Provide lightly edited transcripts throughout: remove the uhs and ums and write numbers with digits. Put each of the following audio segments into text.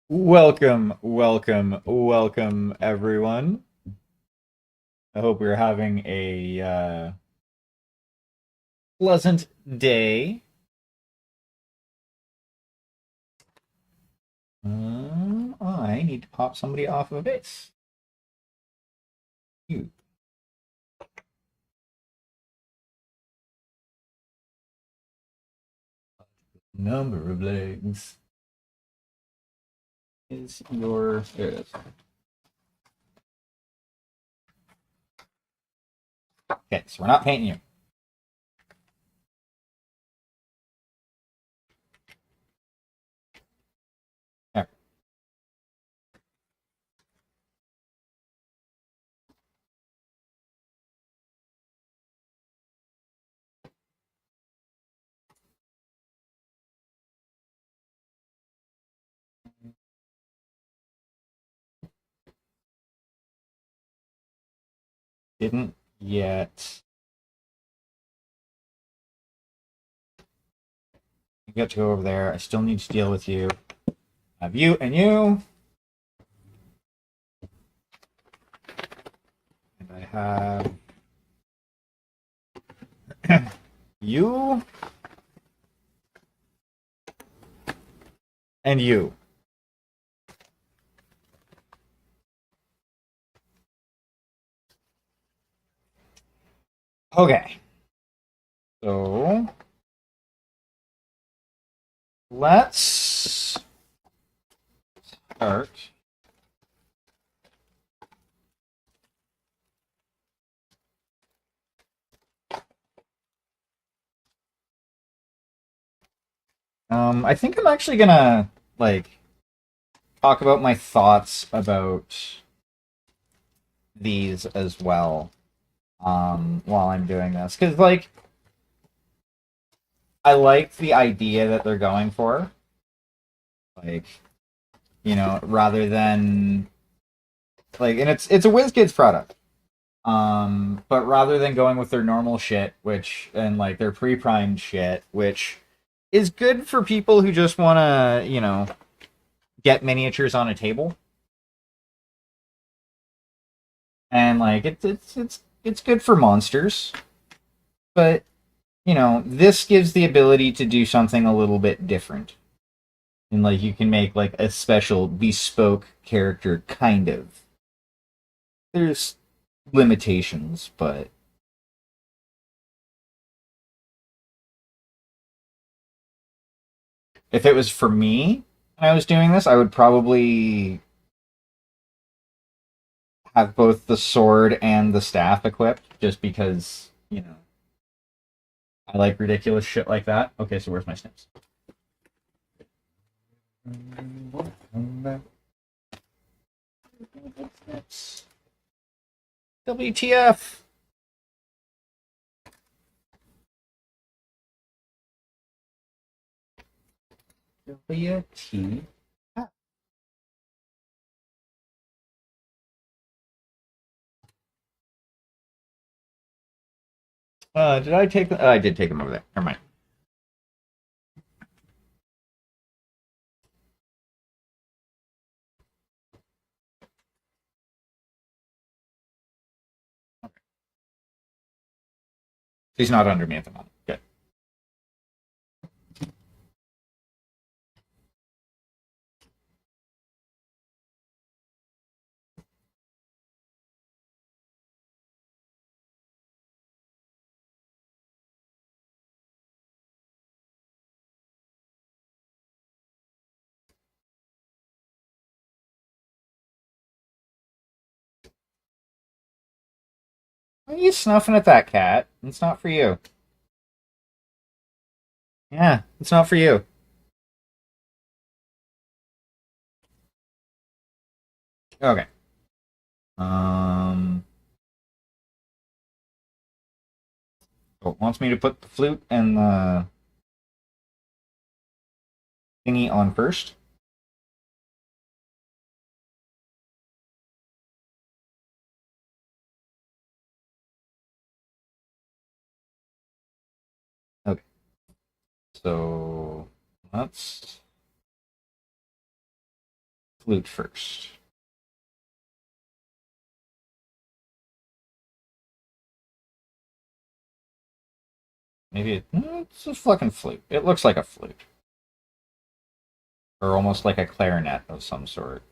Welcome, everyone. I hope we're having a pleasant day. I need to pop somebody off of a base. You number of legs is your. There it is. Okay, so we're not painting you. There. Didn't yet. You got to go over there. I still need to deal with you. I have you and you. And I have you and you. Okay. So let's start. I think I'm actually gonna like talk about my thoughts about these as well. While I'm doing this, because I like the idea that they're going for, like rather than and it's a WizKids product. But rather than going with their normal shit, which and like their pre-primed shit, which is good for people who just want to, get miniatures on a table, and like it's good for monsters, but this gives the ability to do something a little bit different. And like you can make like a special bespoke character kind of. There's limitations, but if it was for me and I was doing this, I would probably have both the sword and the staff equipped just because, I like ridiculous shit like that. Okay, so where's my snips? WTF? WTF? Did I take them? I did take them over there. Never mind. He's not under me at the moment. Good. Why are you snuffing at that cat? It's not for you. Yeah, it's not for you. Okay. Um. Oh, it wants me to put the flute and the thingy on first. Okay. So let's flute first. Maybe it's a fucking flute. It looks like a flute. Or almost like a clarinet of some sort.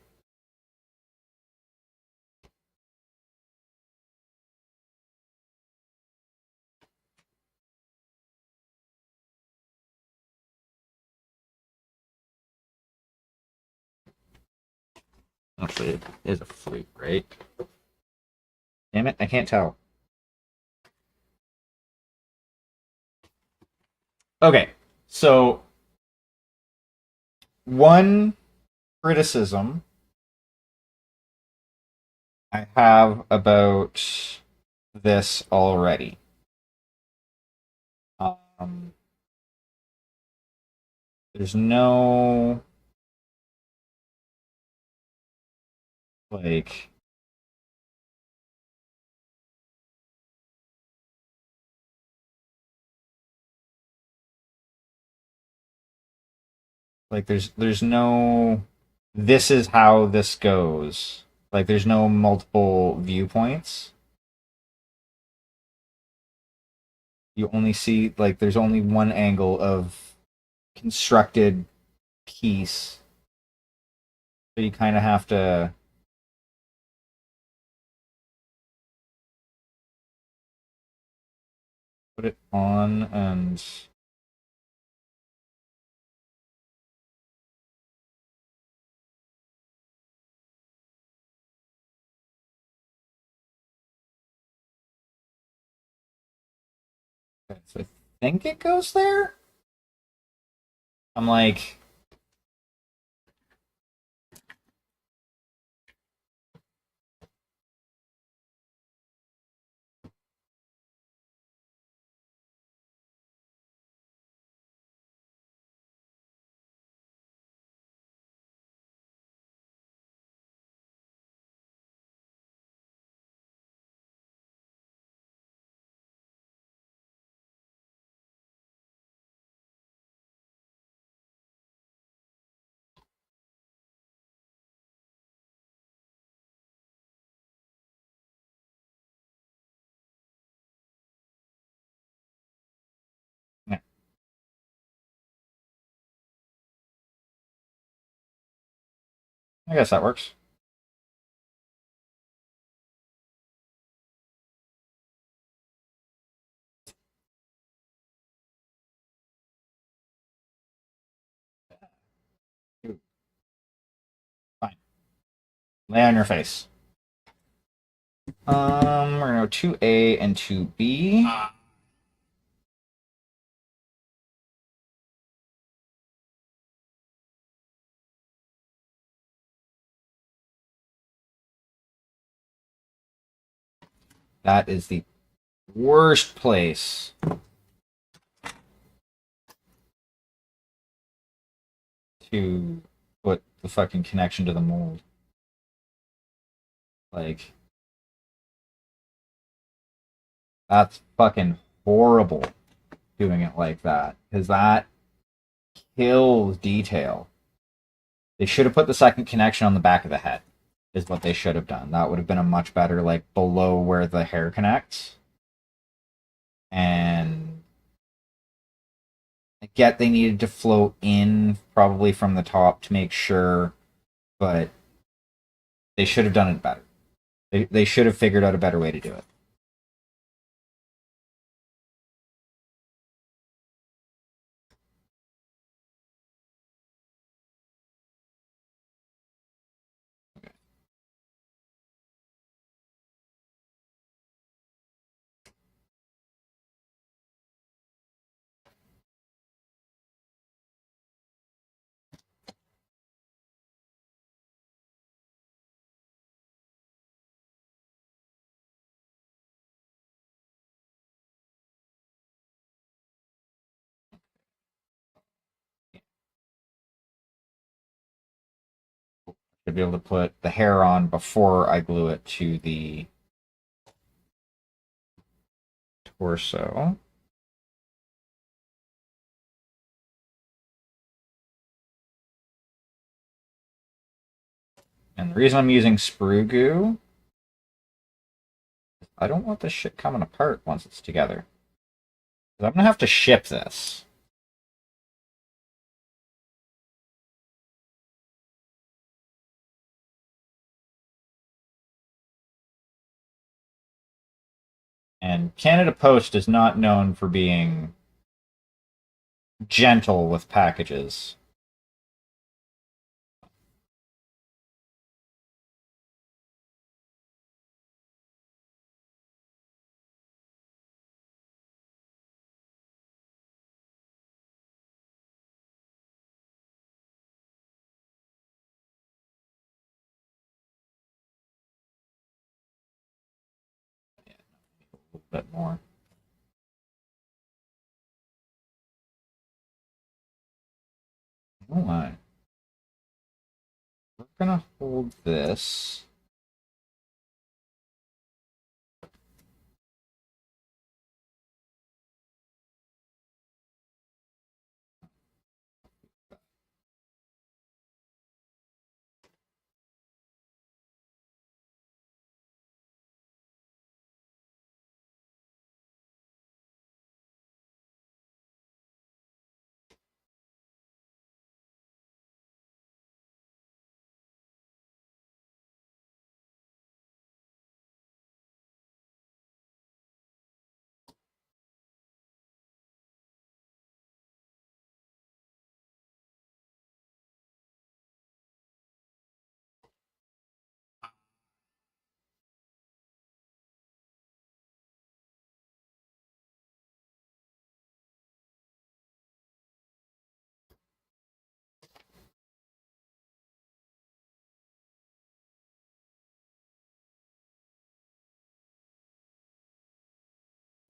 Actually, it is a flute, right? Damn it, I can't tell. Okay, so one criticism I have about this already. Um, there's no like there's no this is how this goes. Like there's no multiple viewpoints. You only see like there's only one angle of constructed piece. So you kind of have to put it on and okay, so I think it goes there. I'm like yeah, I guess that works. Fine. Lay on your face. We're gonna go 2A and 2B. That is the worst place to put the fucking connection to the mold. Like, that's fucking horrible doing it like that. Because that kills detail. They should have put the second connection on the back of the head, is what they should have done. That would have been a much better, like, below where the hair connects. And I get they needed to float in probably from the top to make sure, but they should have done it better. They should have figured out a better way to do it. To be able to put the hair on before I glue it to the torso. And the reason I'm using sprue goo, I don't want this shit coming apart once it's together. I'm gonna have to ship this. And Canada Post is not known for being gentle with packages. A little bit more. Oh my. We're gonna hold this.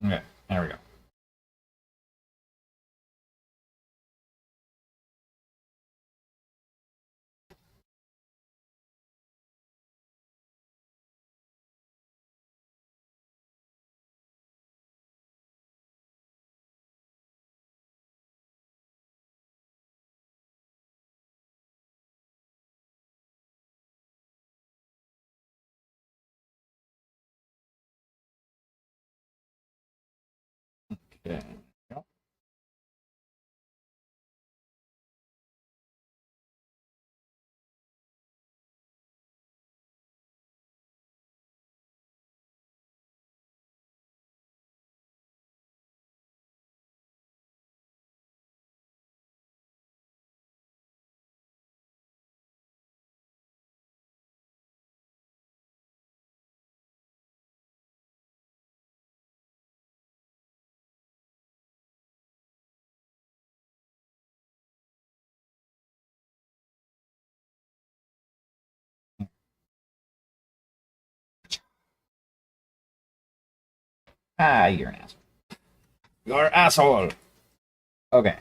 Okay, there we go. Okay. Ah, you're an asshole. You're an asshole. Okay.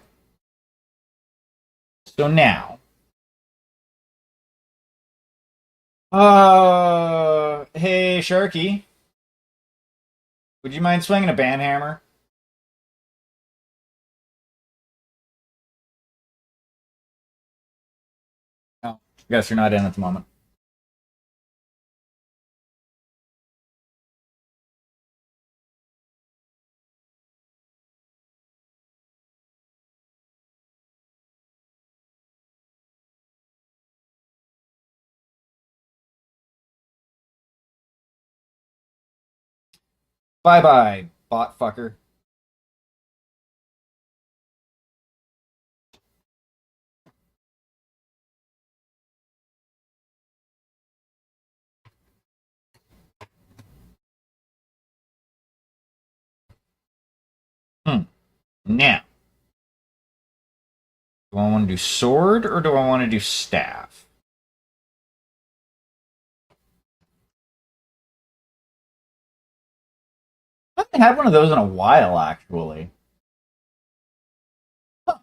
So now. Hey, Sharky. Would you mind swinging a banhammer? No. Guess you're not in at the moment. Bye bye, bot fucker. Hmm. Now, do I want to do sword or do I want to do staff? I haven't had one of those in a while, actually. Huh.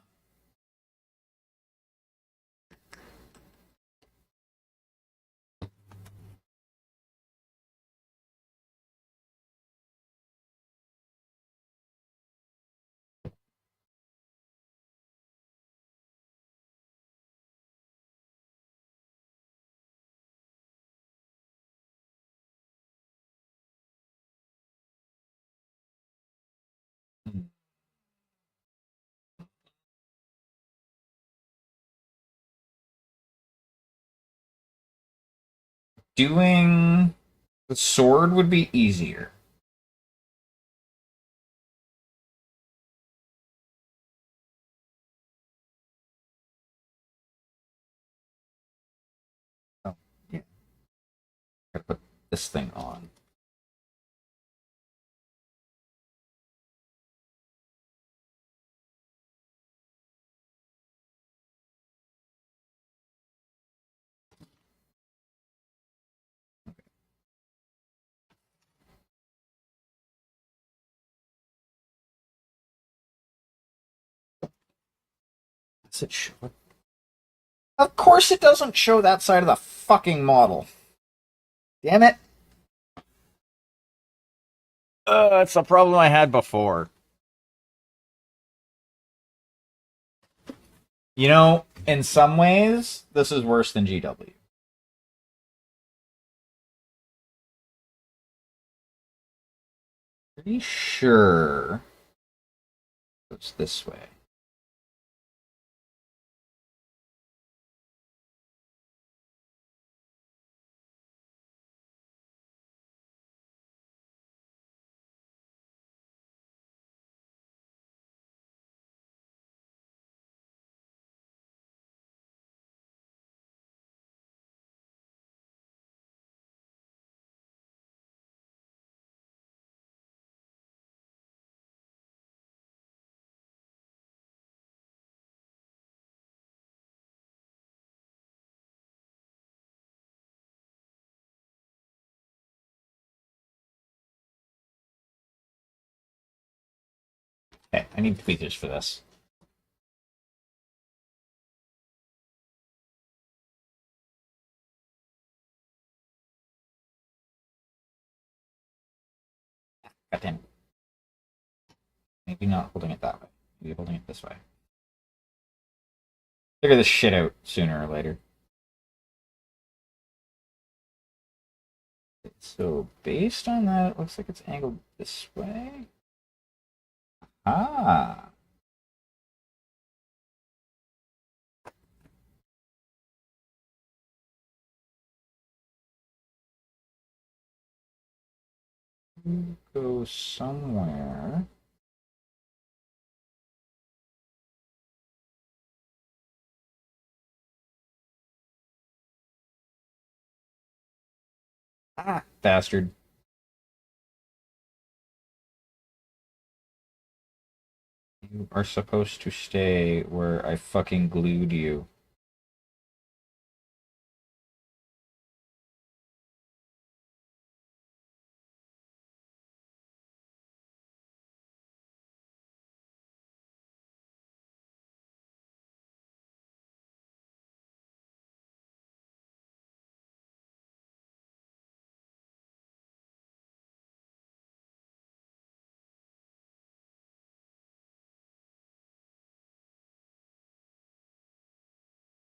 doing the sword would be easier. Oh, yeah. Gotta put this thing on. Does it show? Of course it doesn't show that side of the fucking model. Damn it. It's a problem I had before. You know, in some ways, this is worse than GW. Pretty sure it's this way. Okay, I need tweezers for this. God damn it. Maybe not holding it that way. Maybe holding it this way. Figure this shit out sooner or later. So based on that, it looks like it's angled this way. Ah. Go somewhere. Ah, bastard. You are supposed to stay where I fucking glued you.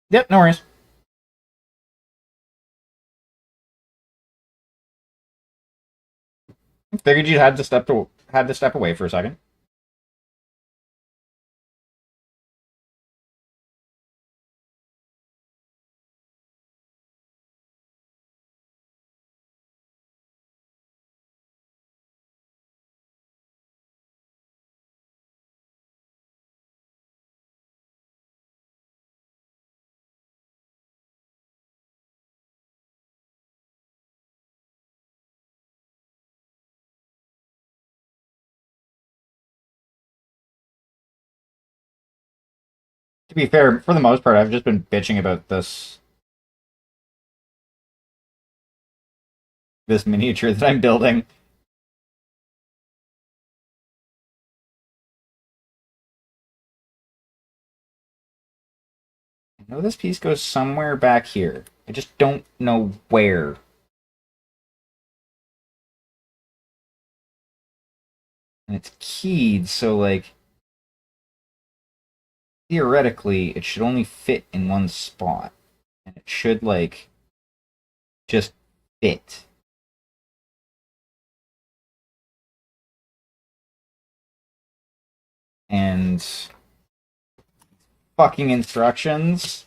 Yep, no worries. Figured you had to step away for a second. To be fair, for the most part, I've just been bitching about this miniature that I'm building. I know this piece goes somewhere back here. I just don't know where. And it's keyed, so like theoretically it should only fit in one spot. And it should like just fit. And fucking instructions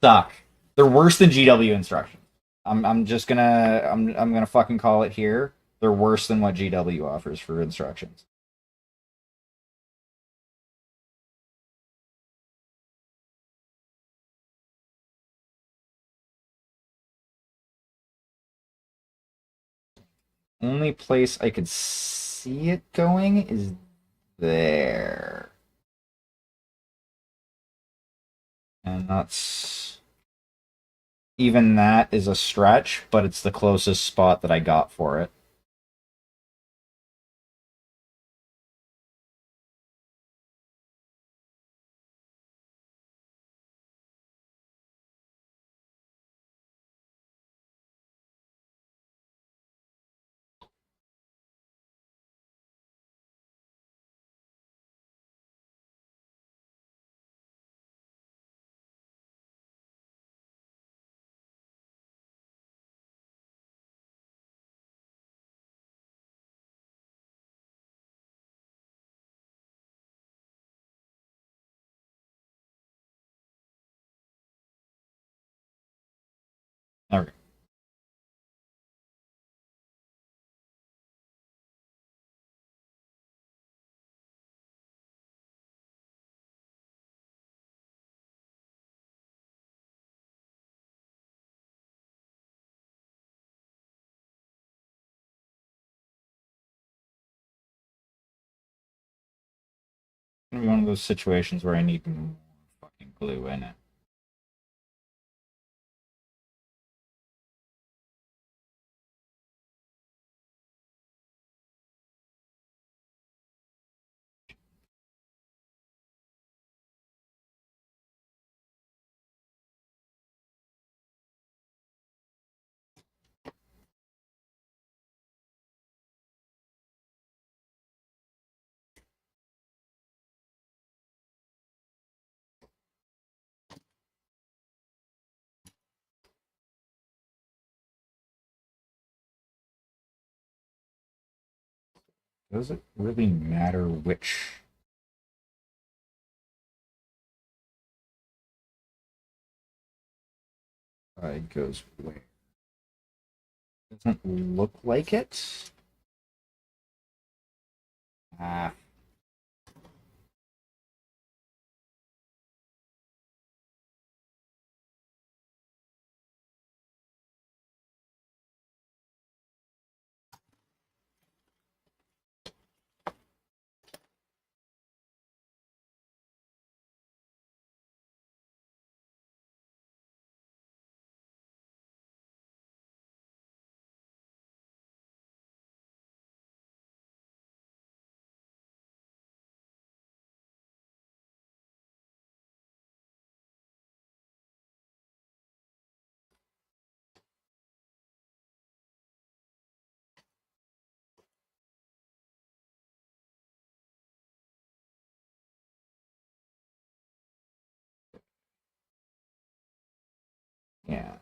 suck. They're worse than GW instructions. I'm just gonna I'm gonna fucking call it here. They're worse than what GW offers for instructions. Only place I could see it going is there. And that's even that is a stretch, but it's the closest spot that I got for it. Okay. Gonna be one of those situations where I need more fucking glue in it. Does it really matter which side goes where? Doesn't look like it. Ah, yeah.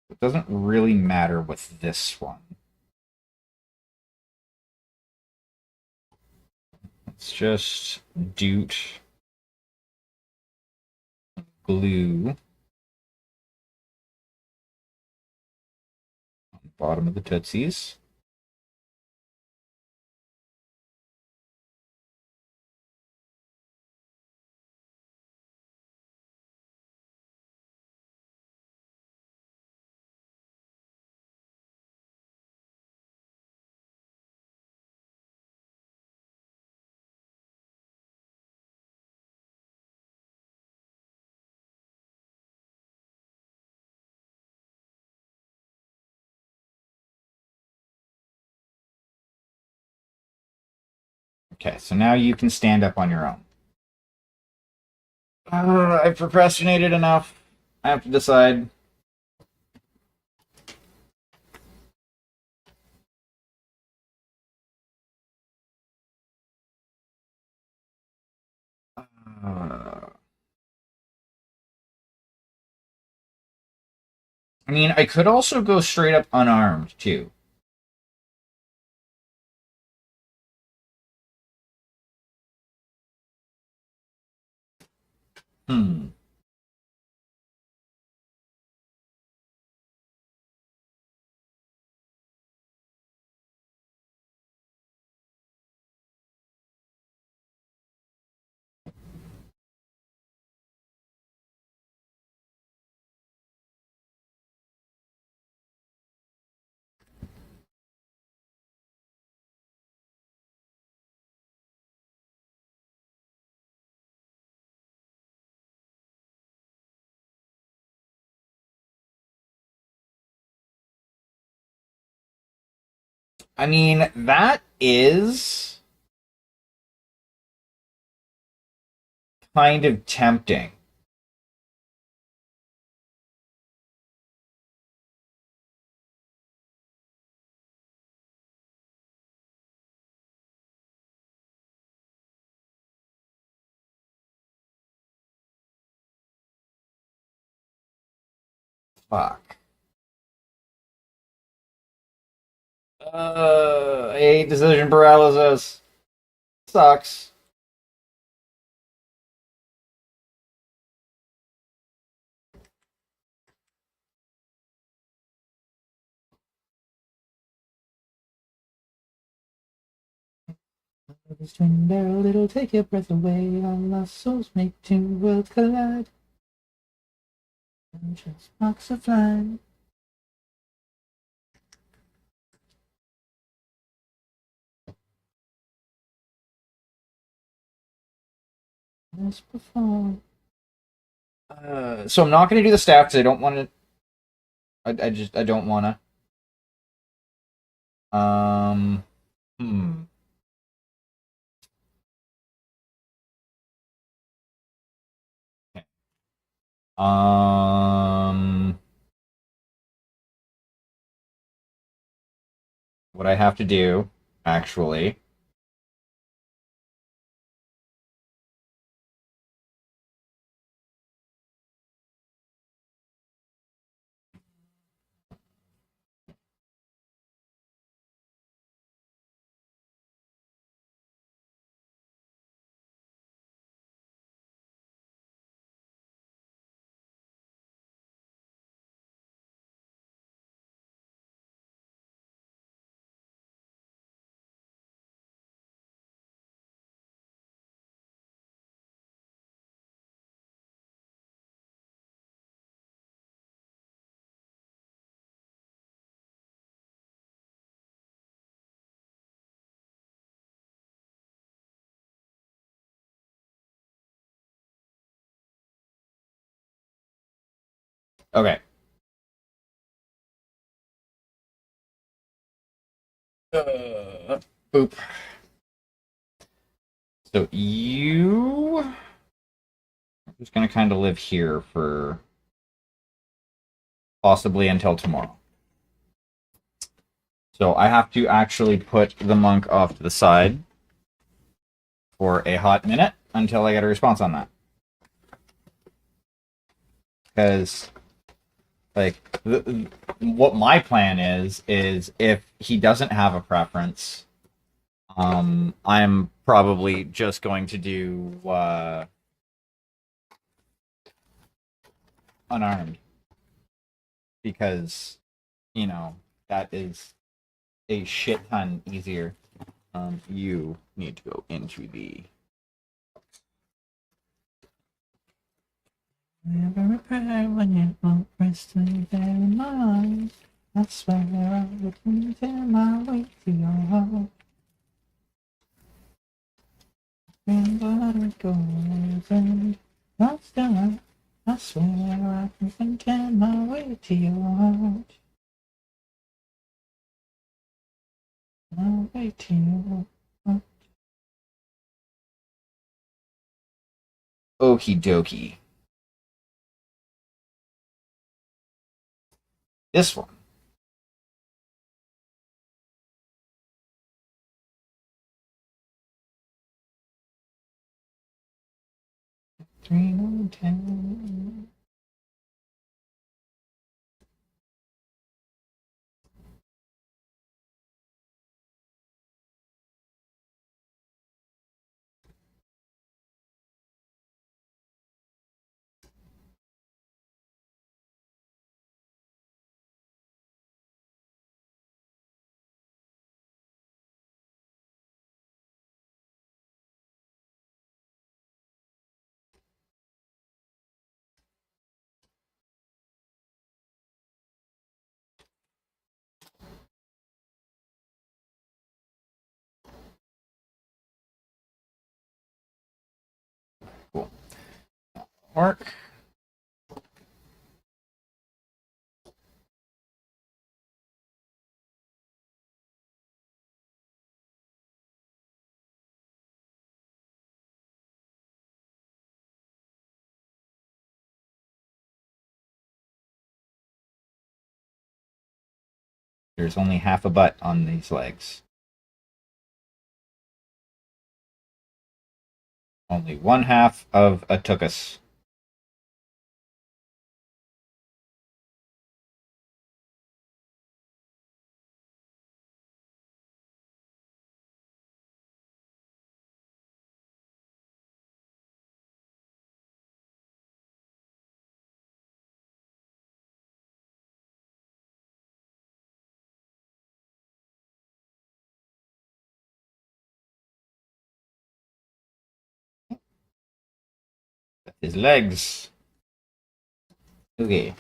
It doesn't really matter with this one. It's just doot glue on the bottom of the tootsies. Okay, so now you can stand up on your own. I've procrastinated enough. I have to decide. I mean, I could also go straight up unarmed too. Hmm. I mean, that is kind of tempting. Fuck. I hate decision paralysis. Sucks. This twin barrel, it'll take your breath away. Our lost souls make two worlds collide. And just sparks are flying. As before. So I'm not going to do the staff because I don't want to. I don't want to. Hmm. Okay. What I have to do, actually. Okay. Boop. So you are just going to kind of live here for possibly until tomorrow. So I have to actually put the monk off to the side for a hot minute until I get a response on that. Because, like, what my plan is if he doesn't have a preference, I'm probably just going to do unarmed. Because, you know, that is a shit ton easier. You need to go into the. Never repair when you won't rest till there in my eyes. I swear I wouldn't tear my way to your heart. And but it goes and not still I swear I can tear my way to your heart. My way to your heart. Okie dokie. This one. Three, no, 10. Cool. Work. There's only half a butt on these legs. Only one half of a tuchus. His legs. Okay.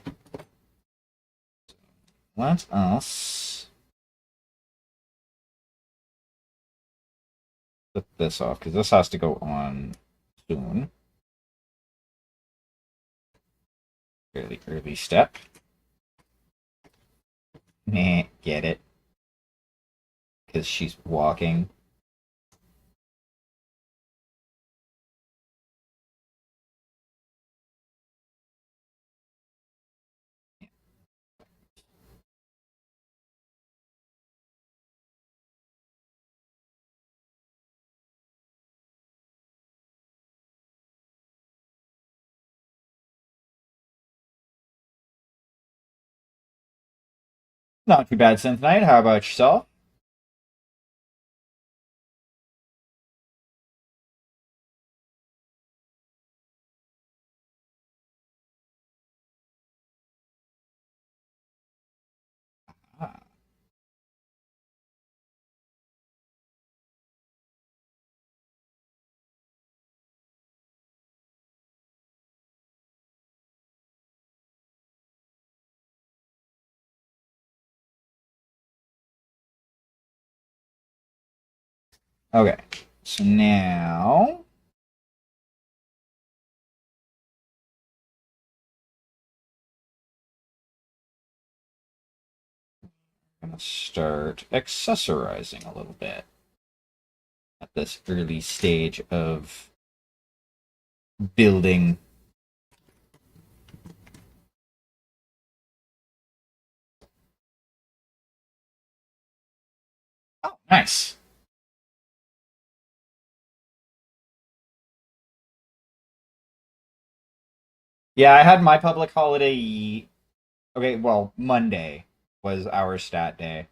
Let us put this off because this has to go on soon. Fairly early step. Meh, get it. Because she's walking. Not too bad, Synth Knight. How about yourself? Ah, okay. So now I'm going to start accessorizing a little bit at this early stage of building. Oh, nice. Yeah, I had my public holiday. Okay, well, Monday was our stat day.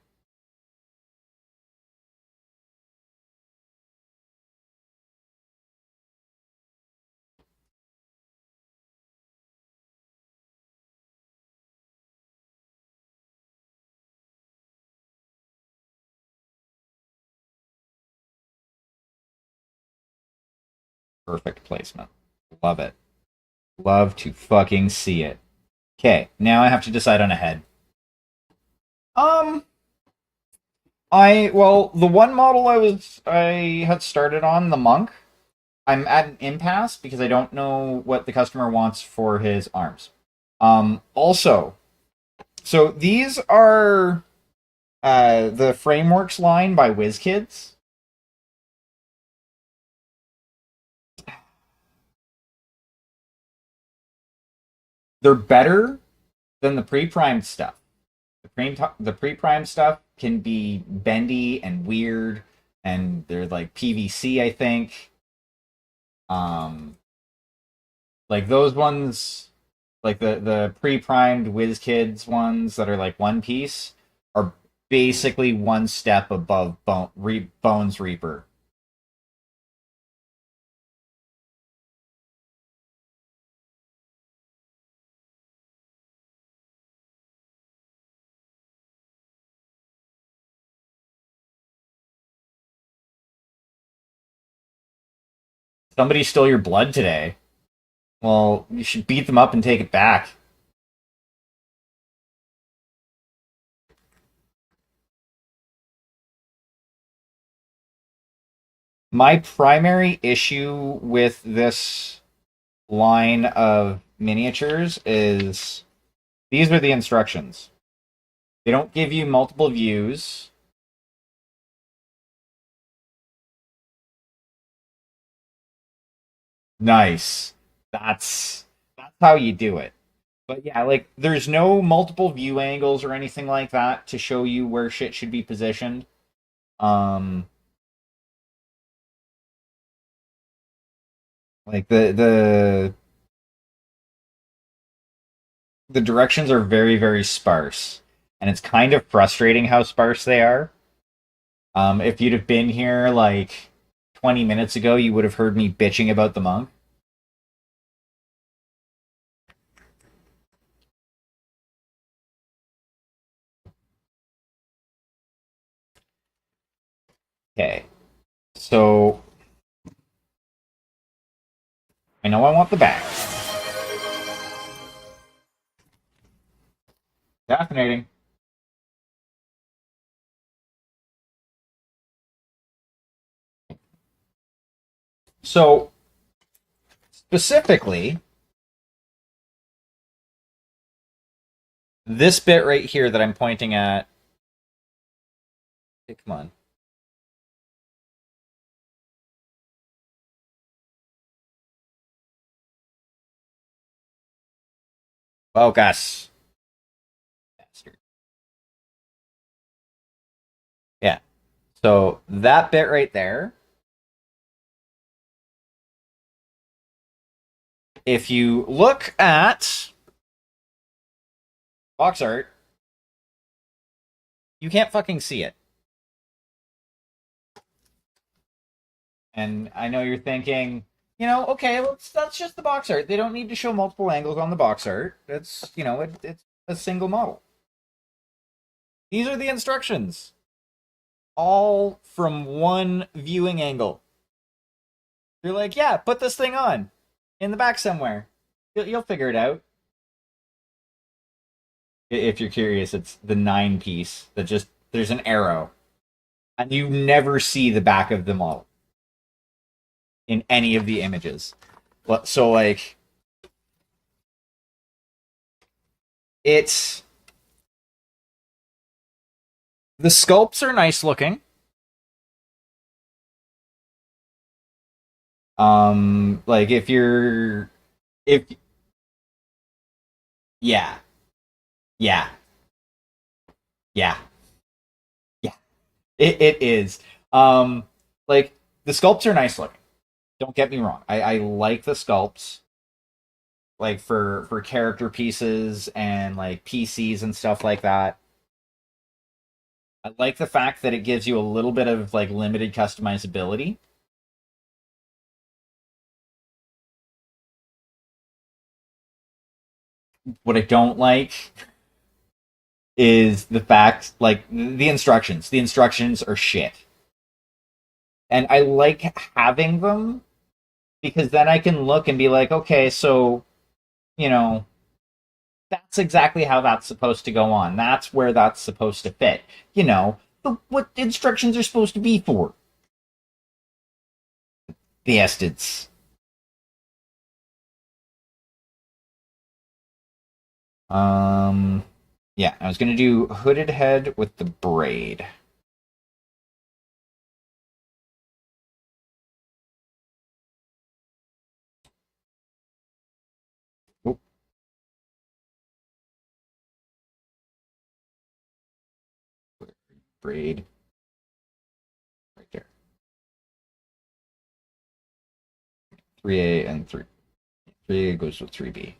Perfect placement. Love it. Love to fucking see it. Okay, now I have to decide on a head. Um, the one model I had started on, the monk, I'm at an impasse because I don't know what the customer wants for his arms. Also, so these are the frameworks line by WizKids. They're better than the pre-primed stuff. The pre-primed stuff can be bendy and weird, and they're like PVC, I think. Um, like those ones, like the pre-primed WizKids ones that are like one piece, are basically one step above Bones Reaper. Somebody stole your blood today. Well, you should beat them up and take it back. My primary issue with this line of miniatures is these are the instructions. They don't give you multiple views. Nice. That's how you do it. But yeah, like there's no multiple view angles or anything like that to show you where shit should be positioned. Um, like the directions are very very sparse, and it's kind of frustrating how sparse they are. If you'd have been here like 20 minutes ago, you would have heard me bitching about the monk. Okay, so I know I want the bag. Fascinating. So specifically, this bit right here that I'm pointing at. Hey, come on. Focus. Bastard. Yeah. So that bit right there, if you look at box art, you can't fucking see it. And I know you're thinking, okay, that's just the box art. They don't need to show multiple angles on the box art. It's a single model. These are the instructions, all from one viewing angle. You're like, yeah, put this thing on in the back somewhere. You'll figure it out. If you're curious, it's the 9 piece that just there's an arrow, and you never see the back of the model in any of the images. So like it's the sculpts are nice looking. Like if yeah, yeah, yeah, yeah. It is. Like the sculpts are nice looking. Don't get me wrong. I like the sculpts, like for character pieces and like PCs and stuff like that. I like the fact that it gives you a little bit of like limited customizability. What I don't like is the fact like the instructions. The instructions are shit. And I like having them because then I can look and be like, okay, so, you know, that's exactly how that's supposed to go on. That's where that's supposed to fit. What instructions are supposed to be for. Bastards. Um, yeah, I was gonna do hooded head with the braid. Oh, braid right there. 3A and 3A goes with 3B.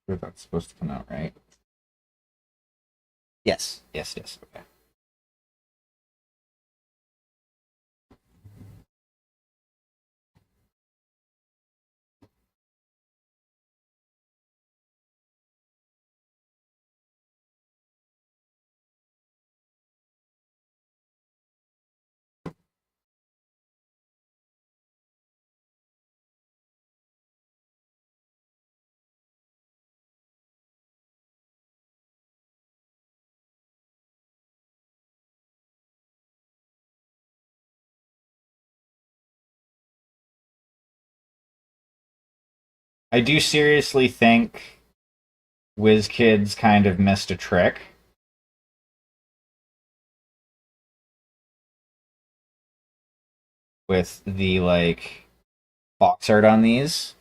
Where that's supposed to come out, right? Yes, yes, yes. Okay. I do seriously think WizKids kind of missed a trick with the like box art on these.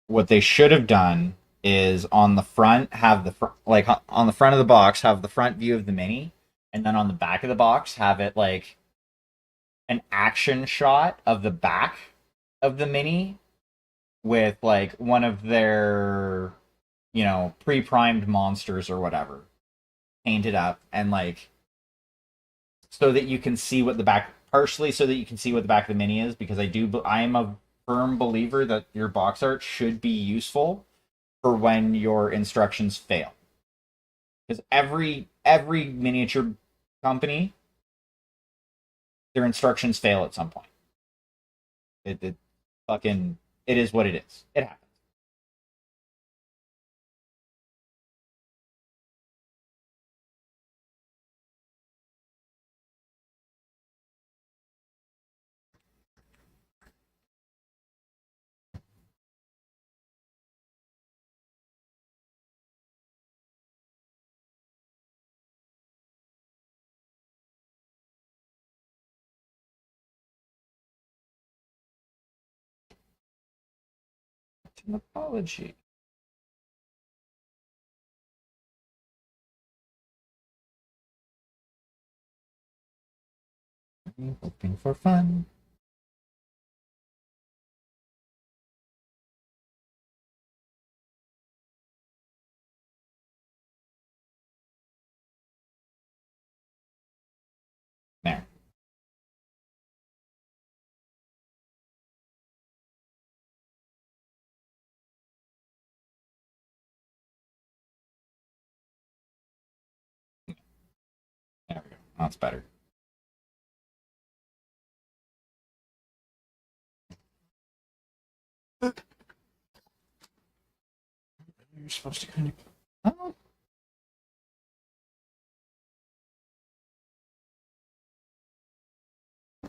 What they should have done is on the front have like on the front of the box have the front view of the mini, and then on the back of the box have it like an action shot of the back of the mini with like one of their pre-primed monsters or whatever painted up, and like so that you can see what the back partially so that you can see what the back of the mini is, because I am a firm believer that your box art should be useful for when your instructions fail, because every miniature company, their instructions fail at some point. It fucking it is what it is. It happens. It's an apology. Hoping for fun. There. There we go. That's better. You're supposed to kind of. Oh,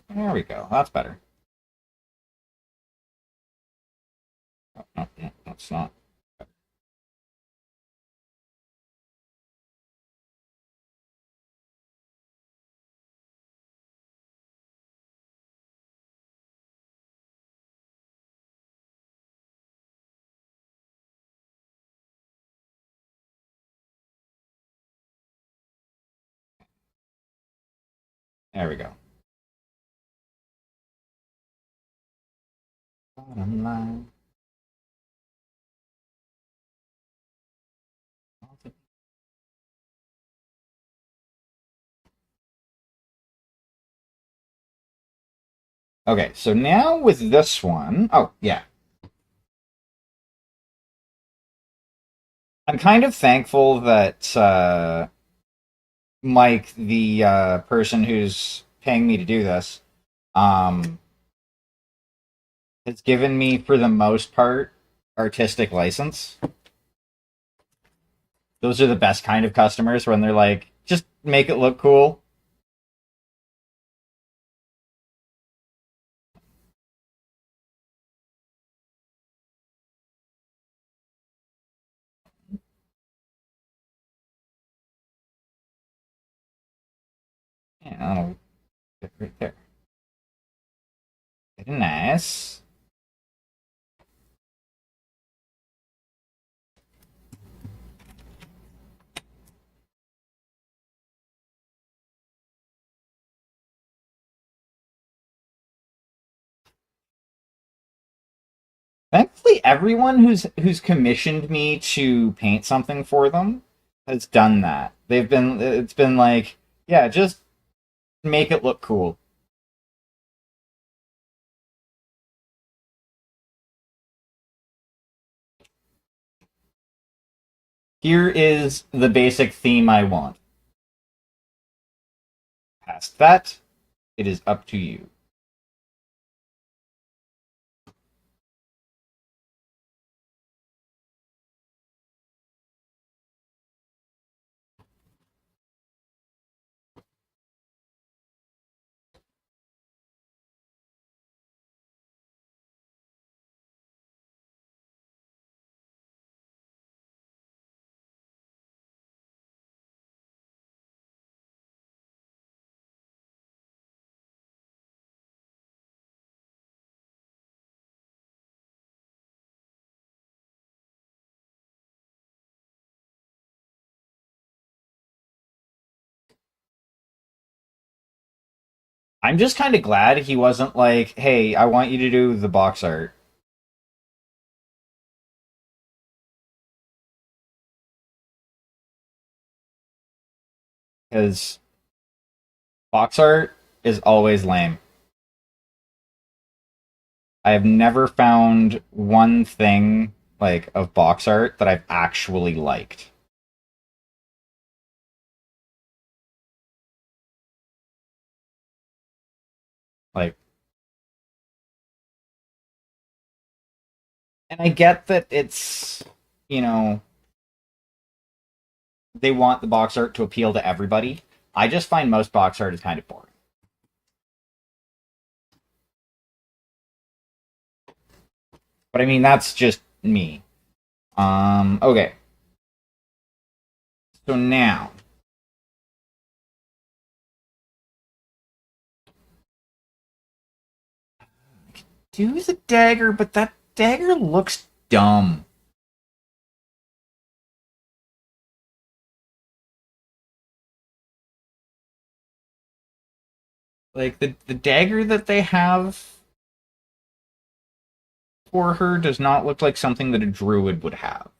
there we go. That's better. Oh, no, no, that's not. There we go. Bottom line. Okay, so now with this one, oh yeah, I'm kind of thankful that Mike, the person who's paying me to do this, um, has given me, for the most part, artistic license. Those are the best kind of customers when they're like, just make it look cool. Yeah, that'll fit right there. Very nice. Thankfully, everyone who's commissioned me to paint something for them has done that. It's been like, yeah, just make it look cool. Here is the basic theme I want. Past that, it is up to you. I'm just kind of glad he wasn't like, "Hey, I want you to do the box art." Because box art is always lame. I have never found one thing like of box art that I've actually liked. Like, and I get that it's, you know, they want the box art to appeal to everybody. I just find most box art is kind of boring. But I mean, that's just me. Okay. So now, do the dagger, but that dagger looks dumb. Like the dagger that they have for her does not look like something that a druid would have.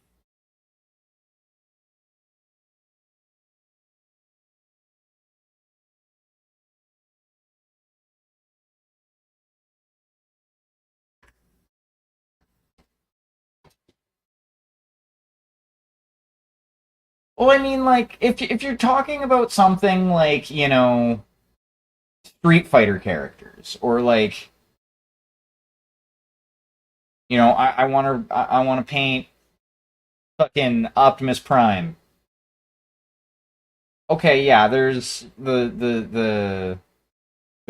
Well, I mean, like if you're talking about something like Street Fighter characters or like I want to I want to paint fucking Optimus Prime. Okay, yeah, there's the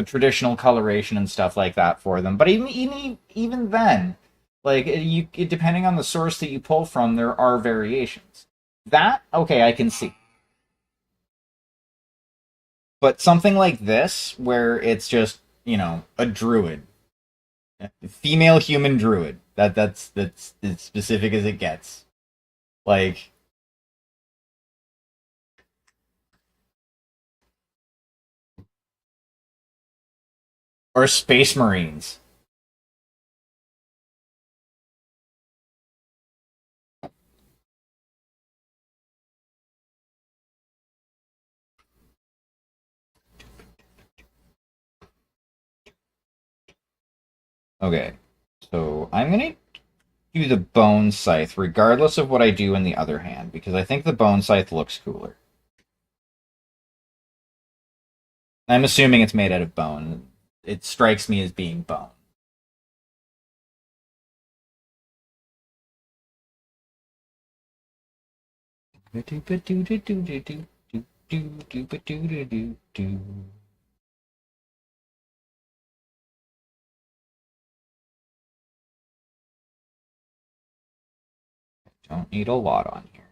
traditional coloration and stuff like that for them. But even then, like depending on the source that you pull from, there are variations. That okay, I can see. But something like this, where it's just a druid, a female human druid. That's as specific as it gets. Like or space marines. Okay, so I'm gonna do the bone scythe regardless of what I do in the other hand because I think the bone scythe looks cooler. I'm assuming it's made out of bone. It strikes me as being bone. Don't need a lot on here.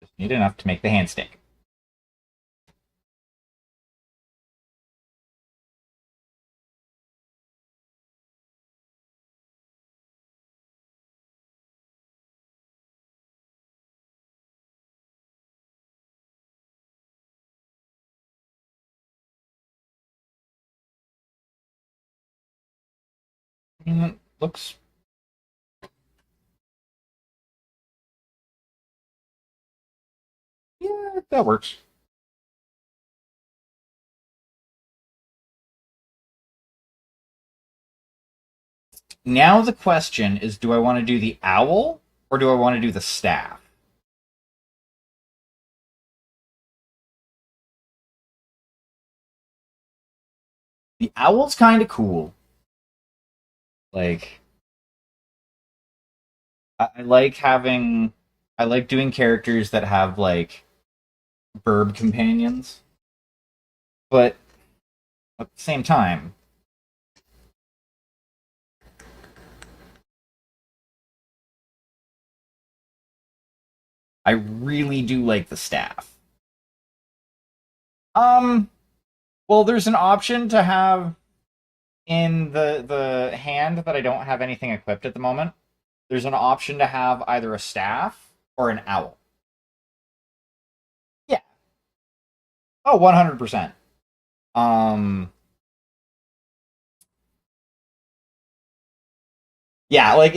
Just need enough to make the hand stick. Looks. Yeah, that works. Now the question is, do I want to do the owl or do I want to do the staff? The owl's kind of cool. Like, I like having, I like doing characters that have like bird companions, but at the same time, I really do like the staff. Um, well, there's an option to have. in the hand that I don't have anything equipped at the moment, there's an option to have either a staff or an owl. Yeah. Oh, 100%. Um yeah, like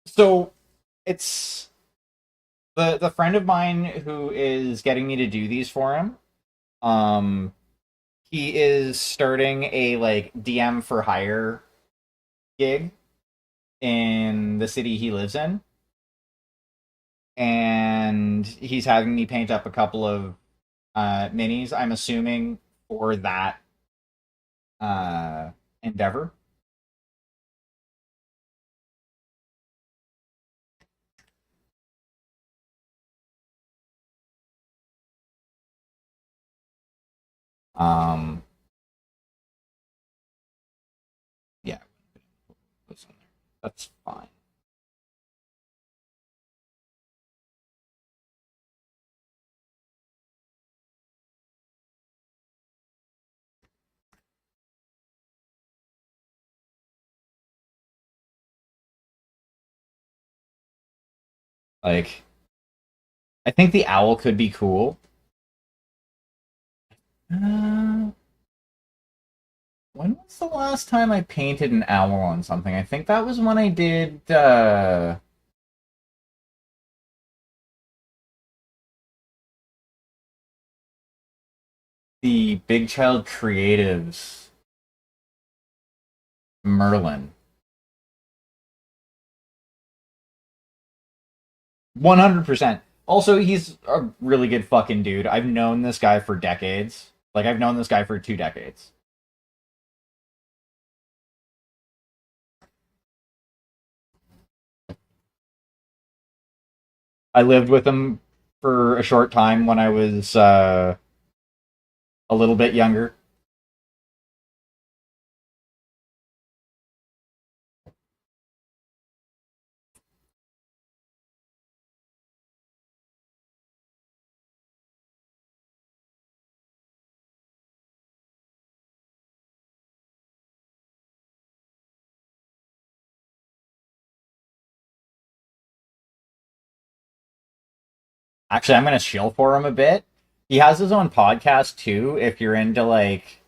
so it's the friend of mine who is getting me to do these for him. Um he is starting a like DM for hire gig in the city he lives in, and he's having me paint up a couple of minis. I'm assuming for that uh, endeavor. Um, yeah, that's fine. Like, I think the owl could be cool. Uh, when was the last time I painted an owl on something? I think that was when I did the Big Child Creatives Merlin. 100%. Also, he's a really good fucking dude. I've known this guy for decades. Like, I've known this guy for 2 decades. I lived with him for a short time when I was a little bit younger. Actually, I'm gonna chill for him a bit. He has his own podcast too. If you're into like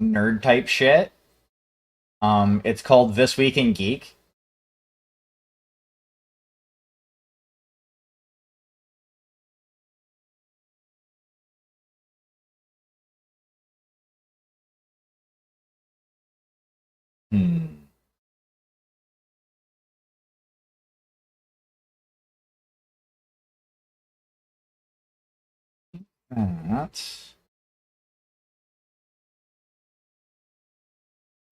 nerd type shit, it's called This Week in Geek. Hmm. That's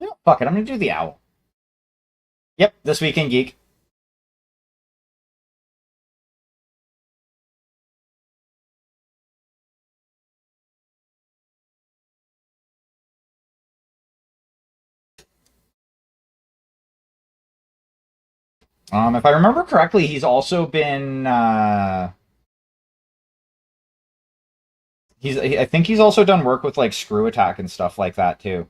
yeah. Fuck it. I'm gonna do the owl. Yep. This Week in Geek. If I remember correctly, he's also been I think he's also done work with like Screw Attack and stuff like that too.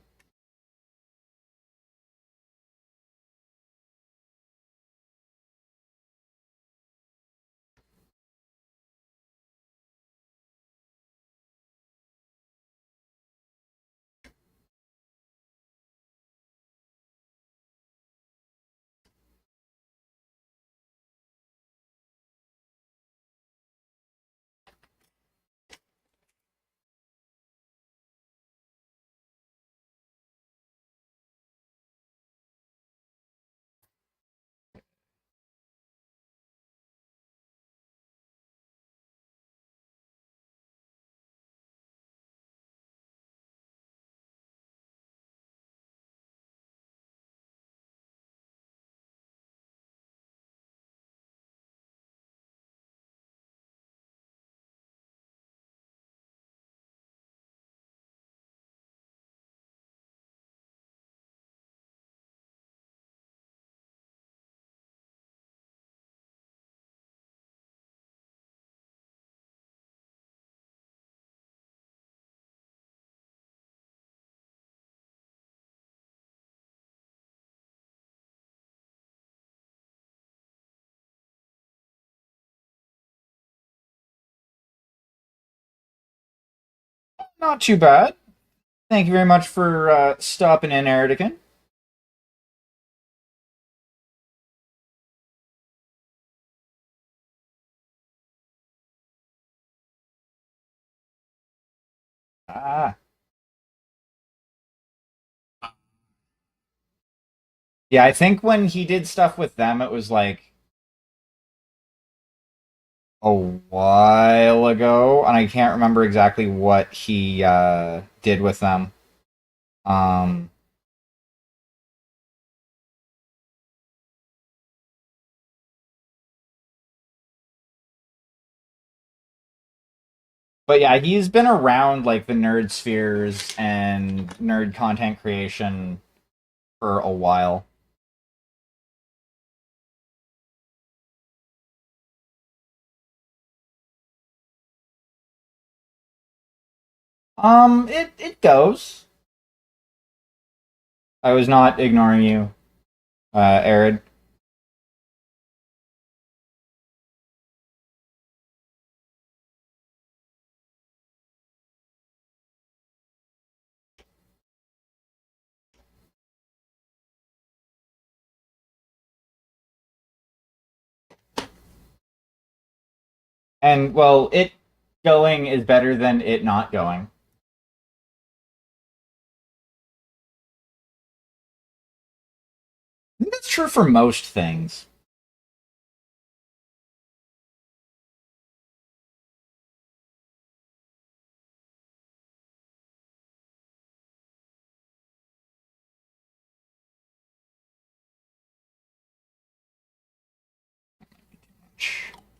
Not too bad. Thank you very much for stopping in, Erdigan. Ah. Yeah, I think when he did stuff with them, it was like a while ago, and I can't remember exactly what he did with them. Um, but yeah, he's been around like the nerd spheres and nerd content creation for a while. It goes. I was not ignoring you, Arid. And well, it going is better than it not going. I think that's true for most things.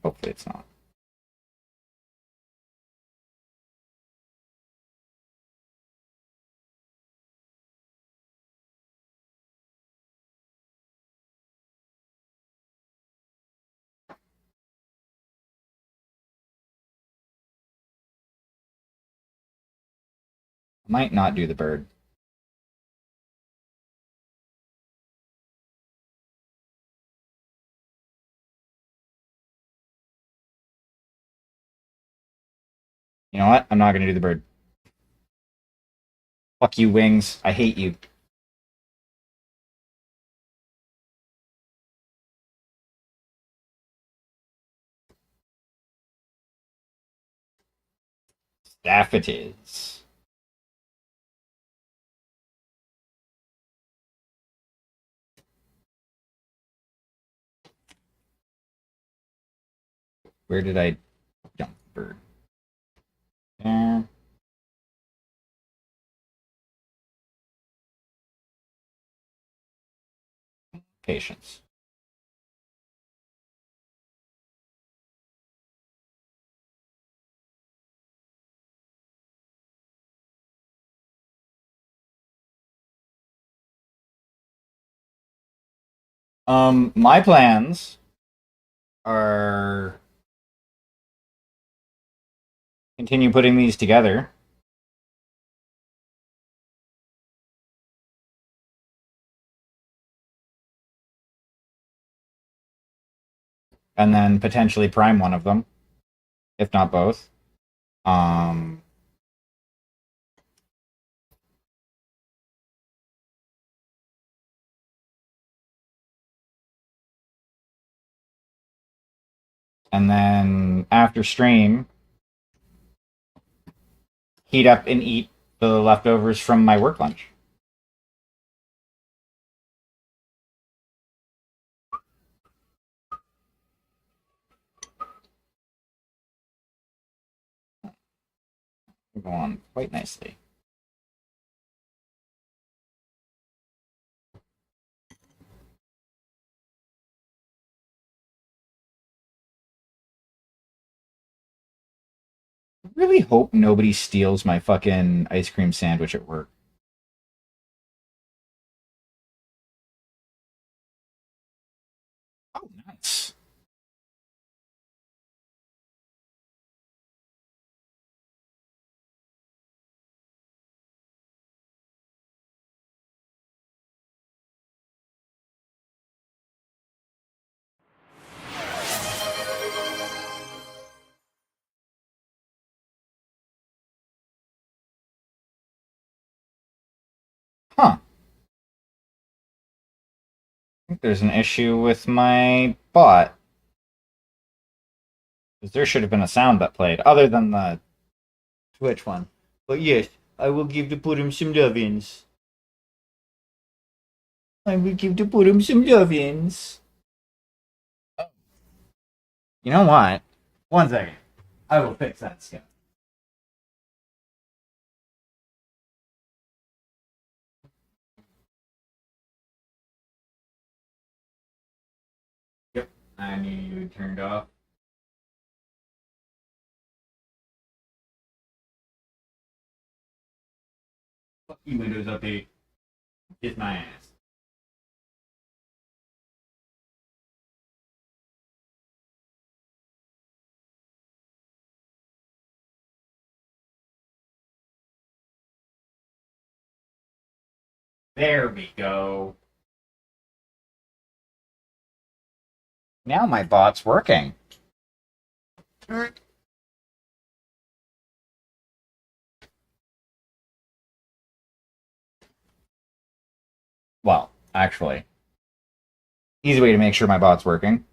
Hopefully, it's not. I might not do the bird. You know what? I'm not going to do the bird. Fuck you, wings. I hate you. Staff it is. Where did I jump the bird? There. Patience. My plans are continue putting these together and then potentially prime one of them, if not both. Um, and then after stream, heat up and eat the leftovers from my work lunch. Go on quite nicely. I really hope nobody steals my fucking ice cream sandwich at work. Oh, nice. Huh. I think there's an issue with my bot. Because there should have been a sound that played, other than the Twitch one. But yes, I will give the Purim some lovin's. I will give the Purim some lovin's. You know what? One second. I will fix that stuff. Yep. I knew you had turned off. Fuck you, Windows Update. Kiss my ass. There we go. Now my bot's working. Well, actually, easy way to make sure my bot's working.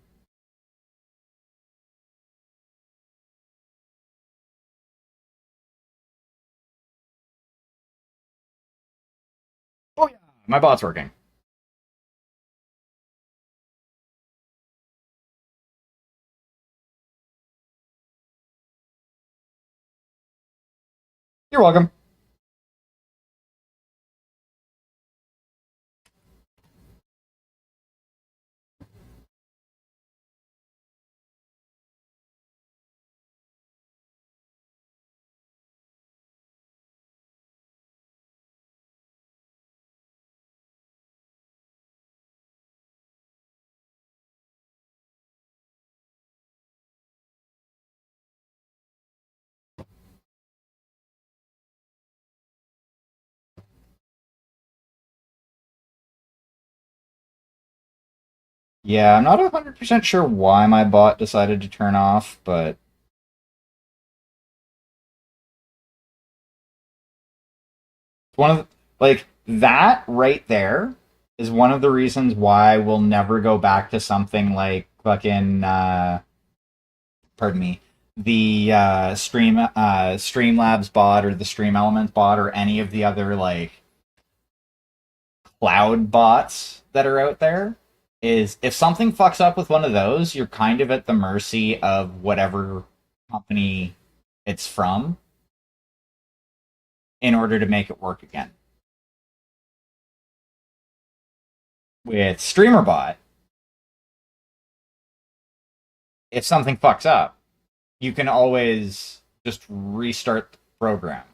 Oh yeah, my bot's working. You're welcome. Yeah, I'm not 100% sure why my bot decided to turn off, but one of the, like that right there is one of the reasons why we'll never go back to something like fucking pardon me, the Streamlabs bot or the Stream Elements bot or any of the other like cloud bots that are out there. Is if something fucks up with one of those, you're kind of at the mercy of whatever company it's from in order to make it work again. With StreamerBot, if something fucks up, you can always just restart the program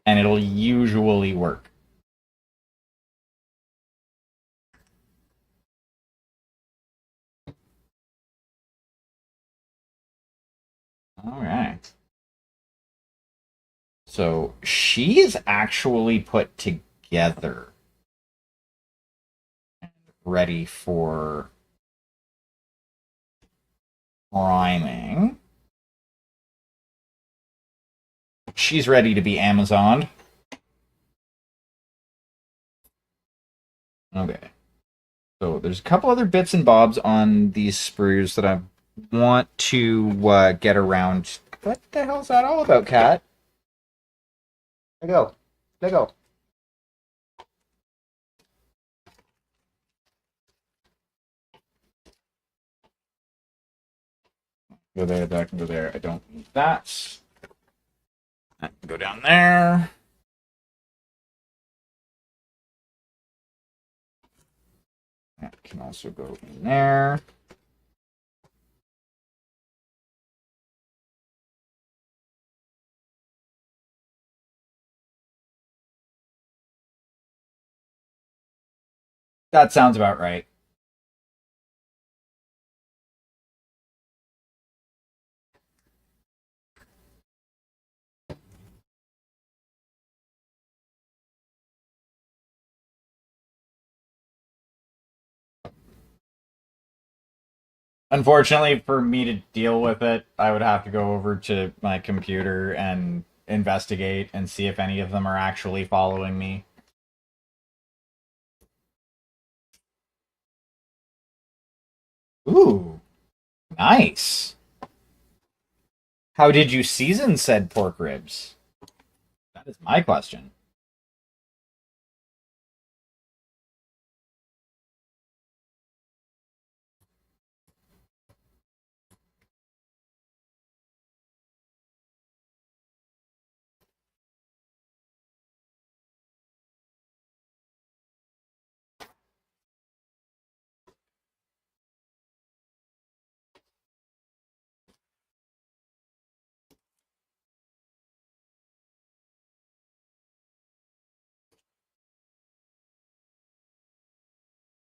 and it'll usually work. All right. So she is actually put together and ready for priming. She's ready to be Amazoned. Okay. So there's a couple other bits and bobs on these sprues that I want to get around. What the hell's that all about, Cat? Let go. Let go. Go there, that can go there. I don't need that. That can go down there. That can also go in there. That sounds about right. Unfortunately, for me to deal with it, I would have to go over to my computer and investigate and see if any of them are actually following me. Ooh, nice. How did you season said pork ribs? That is my question.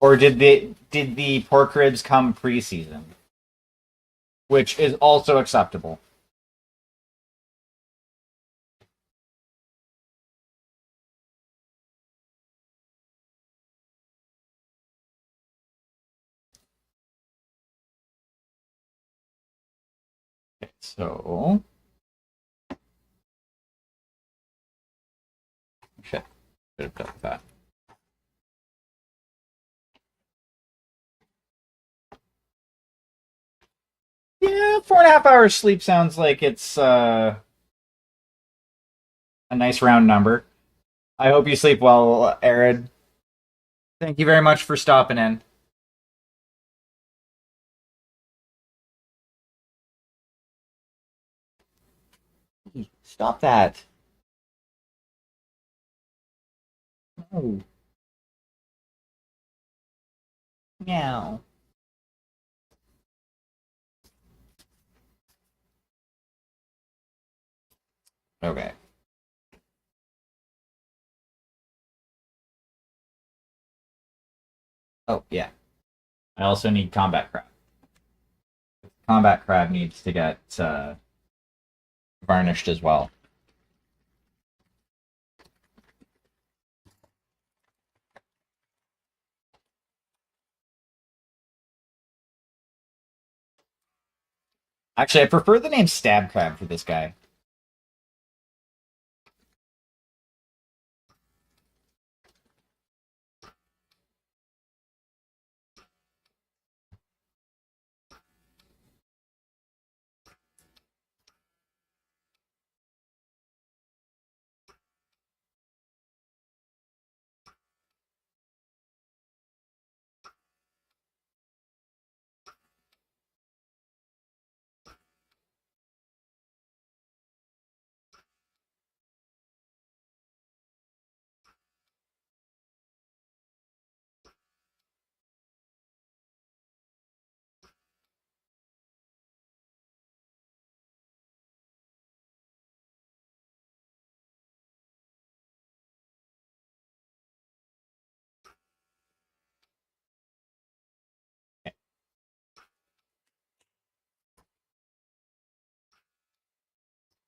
Or did the pork ribs come pre-seasoned, which is also acceptable. Okay, so shit, should have done that. Yeah, 4.5 hours sleep sounds like it's a nice round number. I hope you sleep well, Arid. Thank you very much for stopping in. Stop that. Oh, meow. Okay. Oh, yeah. I also need combat crab. Combat crab needs to get varnished as well. Actually, I prefer the name stab crab for this guy.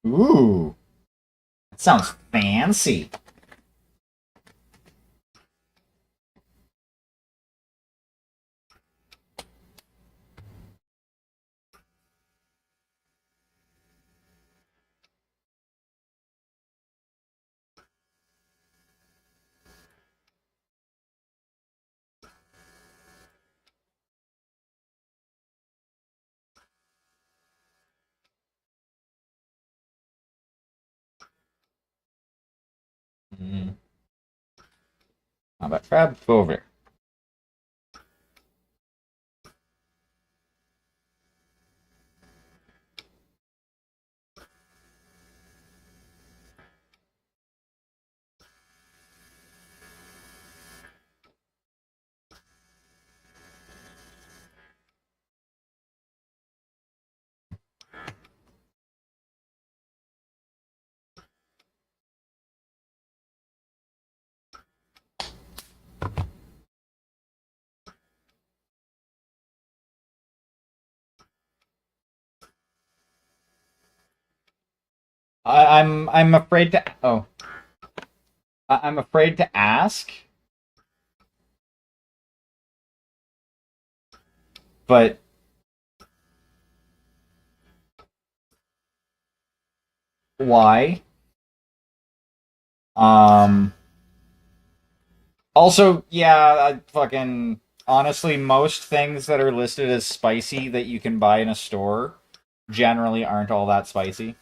Ooh, that sounds fancy. Mm. Combat crab, go over. I'm afraid to. Oh, I'm afraid to ask, but why? Um, Also, yeah, I fucking honestly, most things that are listed as spicy that you can buy in a store generally aren't all that spicy.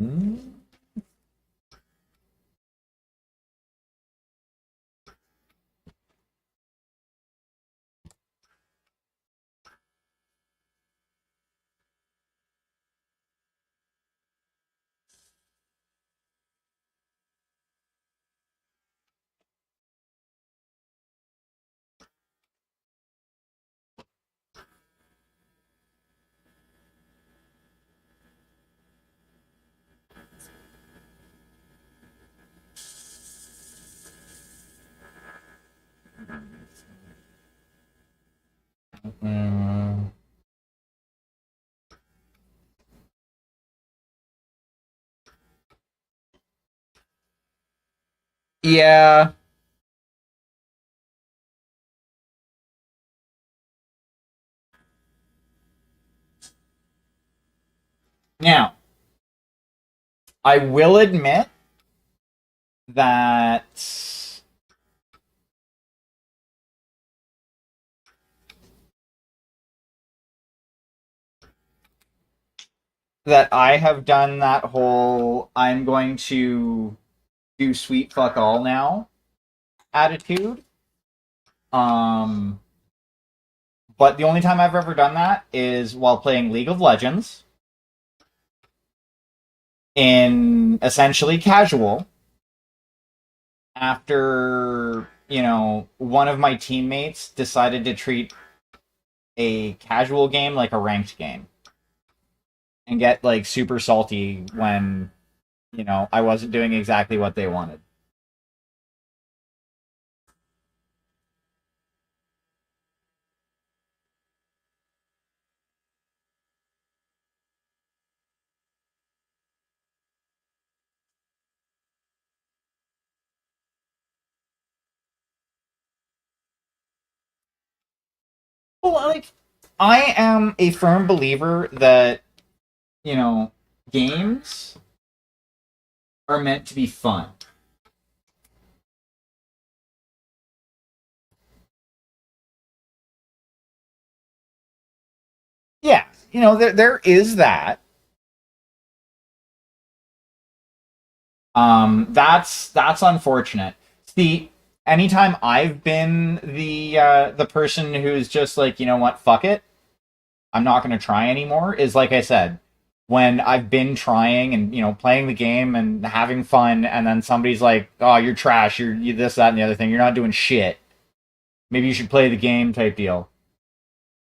Mm. Mm. Yeah. Now, I will admit that I have done that whole I'm going to do sweet fuck all now attitude. Um, but the only time I've ever done that is while playing League of Legends in essentially casual after, one of my teammates decided to treat a casual game like a ranked game and get like super salty when, I wasn't doing exactly what they wanted. Well, like, I am a firm believer that, you know, games are meant to be fun. Yeah, there is that. That's unfortunate. See, anytime I've been the person who's just like, you know what, fuck it, I'm not going to try anymore. Is like I said, when I've been trying and playing the game and having fun, and then somebody's like, "Oh, you're trash. You this, that, and the other thing. You're not doing shit. Maybe you should play the game," type deal.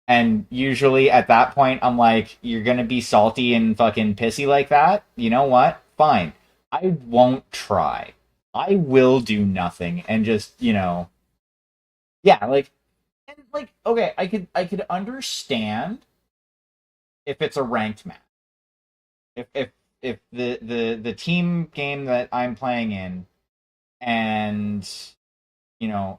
And usually at that point, I'm like, "You're gonna be salty and fucking pissy like that. You know what? Fine. I won't try. I will do nothing and just yeah, like and like okay, I could understand if it's a ranked match. If the team game that I'm playing in and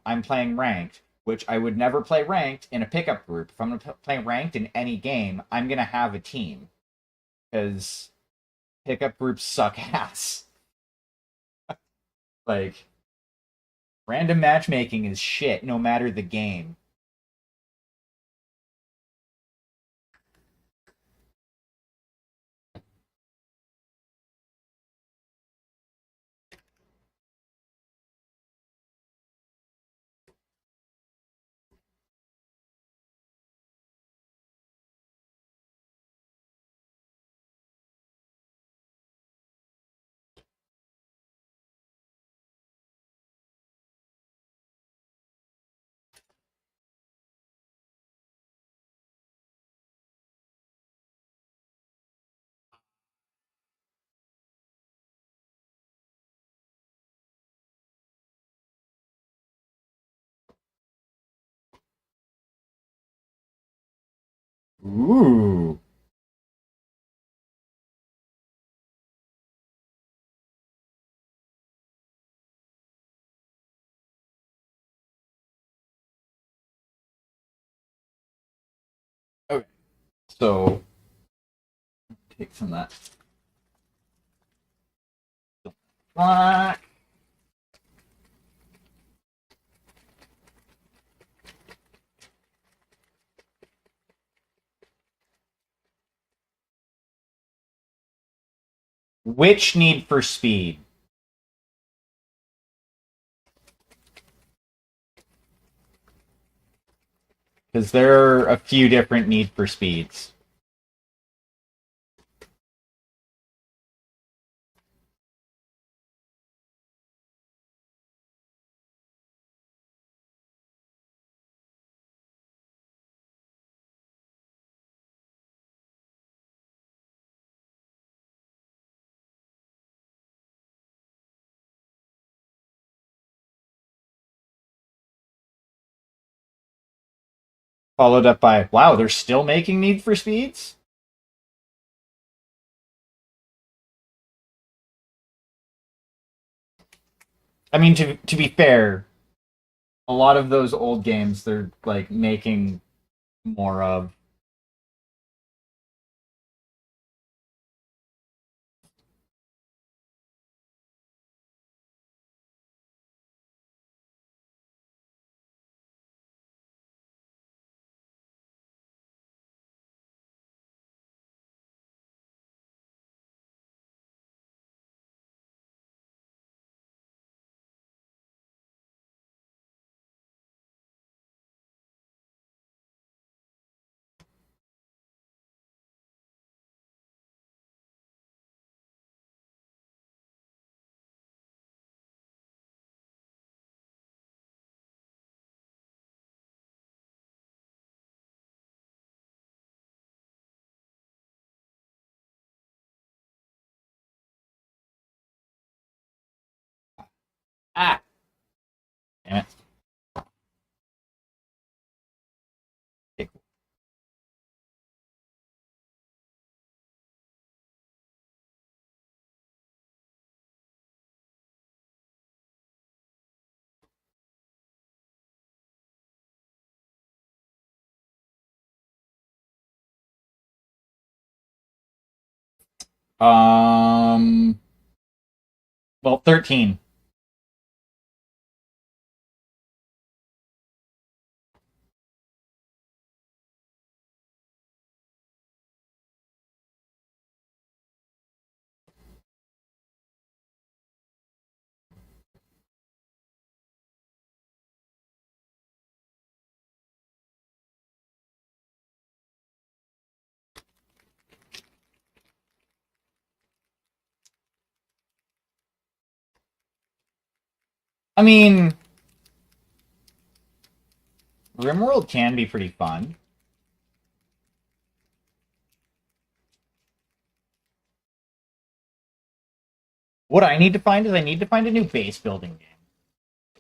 I'm playing ranked, which I would never play ranked in a pickup group. If I'm gonna play ranked in any game, I'm gonna have a team because pickup groups suck ass. Like random matchmaking is shit, no matter the game. Ooh. So take some of that black. Which Need for Speed? Because there are a few different Need for Speeds. Followed up by, wow, they're still making Need for Speeds? I mean, to be fair, a lot of those old games they're like making more of. Ah, damn it. Okay, cool. Well, 13. I mean, RimWorld can be pretty fun. What I need to find is I need to find a new base building game.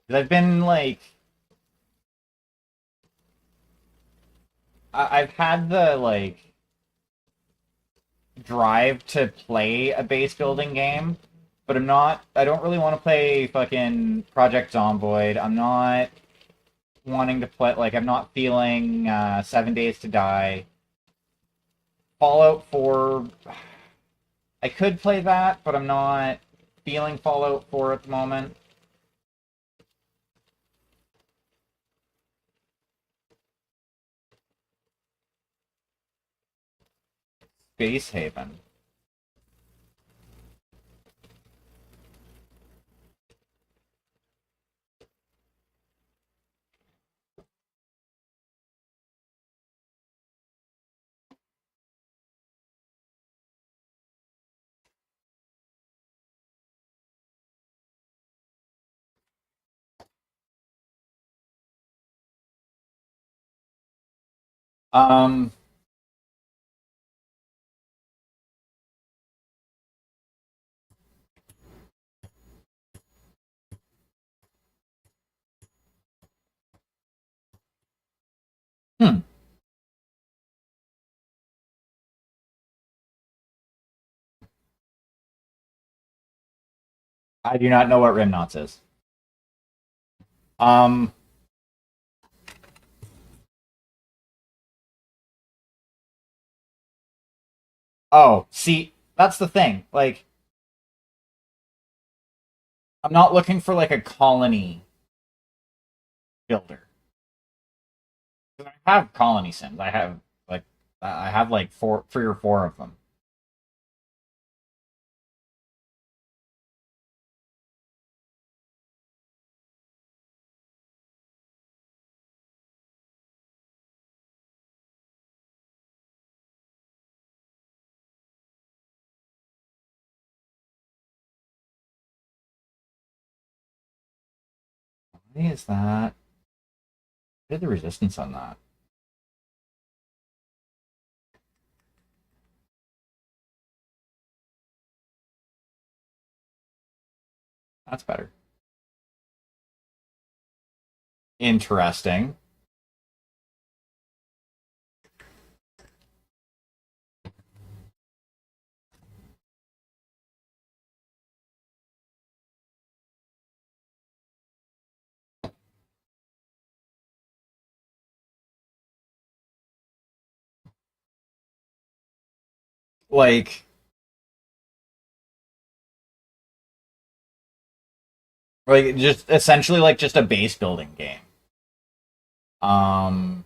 'Cause I've been like, I've had the like drive to play a base building game, but I'm not. I don't really want to play fucking Project Zomboid. I'm not wanting to play. Like, I'm not feeling 7 Days to Die. Fallout 4. I could play that, but I'm not feeling Fallout 4 at the moment. Space Haven. Um, hmm. I do not know what Rimknots is. Um, Oh, see, that's the thing. Like, I'm not looking for like a colony builder. I have colony sims. Like I have like 3 or 4 of them. Why is that? What is the resistance on that? That's better. Interesting. Like, just essentially like just a base building game. Um,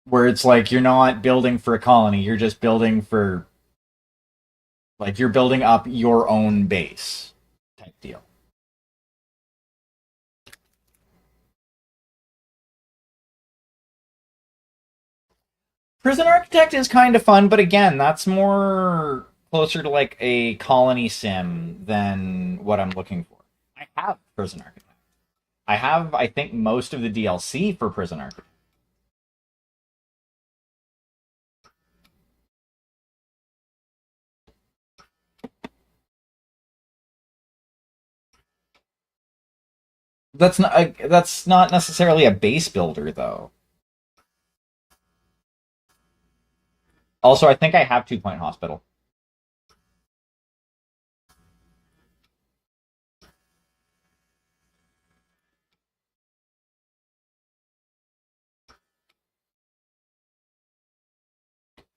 where it's like you're not building for a colony, you're just building for like you're building up your own base type deal. Prison Architect is kind of fun, but again, that's more closer to like a colony sim than what I'm looking for. I have Prison Architect. I have, I think, most of the DLC for Prison Architect. That's not necessarily a base builder though. Also, I think I have 2 Point Hospital.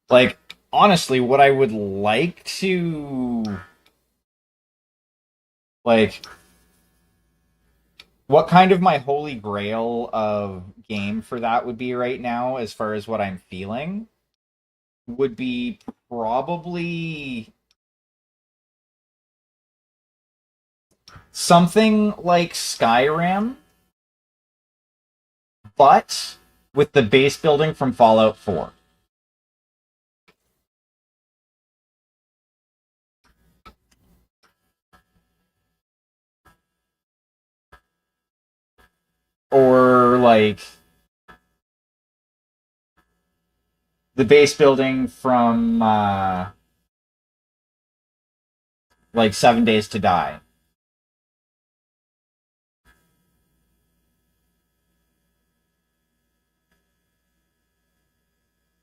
Like, honestly, what I would like to like what kind of my holy grail of game for that would be right now, as far as what I'm feeling, would be probably something like Skyrim, but with the base building from Fallout 4. Or like the base building from like 7 Days to Die,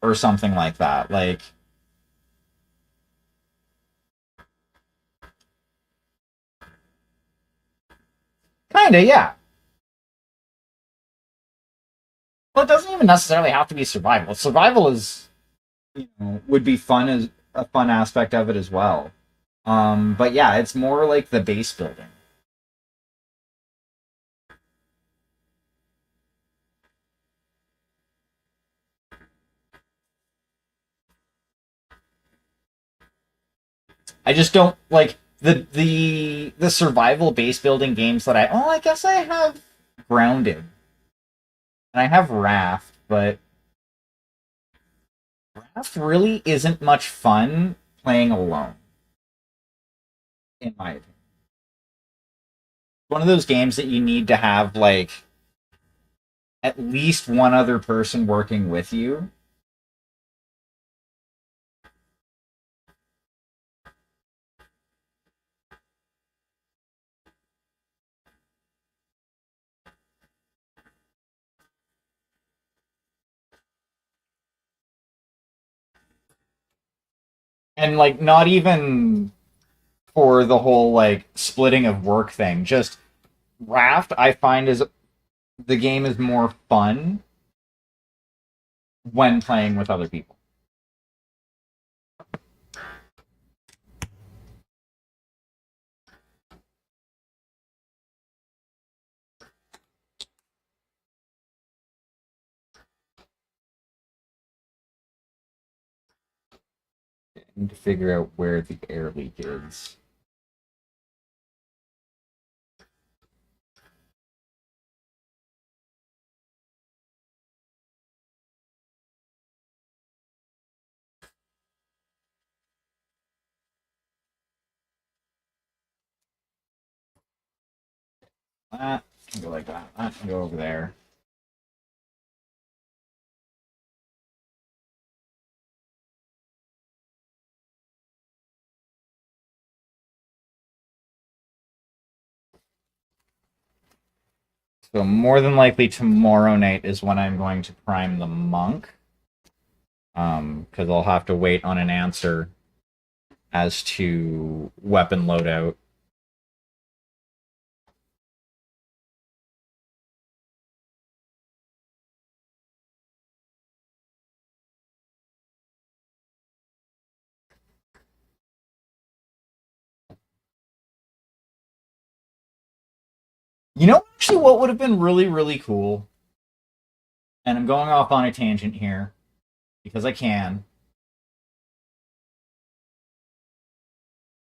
or something like that. Like, kinda, yeah. Well, it doesn't even necessarily have to be survival. Survival is, would be fun as a fun aspect of it as well. But yeah, it's more like the base building. I just don't like the survival base building games that I guess I have Grounded and I have Raft, but Raft really isn't much fun playing alone, in my opinion. One of those games that you need to have like at least one other person working with you. And like not even for the whole like splitting of work thing. Just Raft, I find is the game is more fun when playing with other people. need to figure out where the air leak is. That can go like that. That can go over there. So more than likely tomorrow night is when I'm going to prime the monk. Because I'll have to wait on an answer as to weapon loadout. You know, actually, what would have been really, really cool, and I'm going off on a tangent here because I can.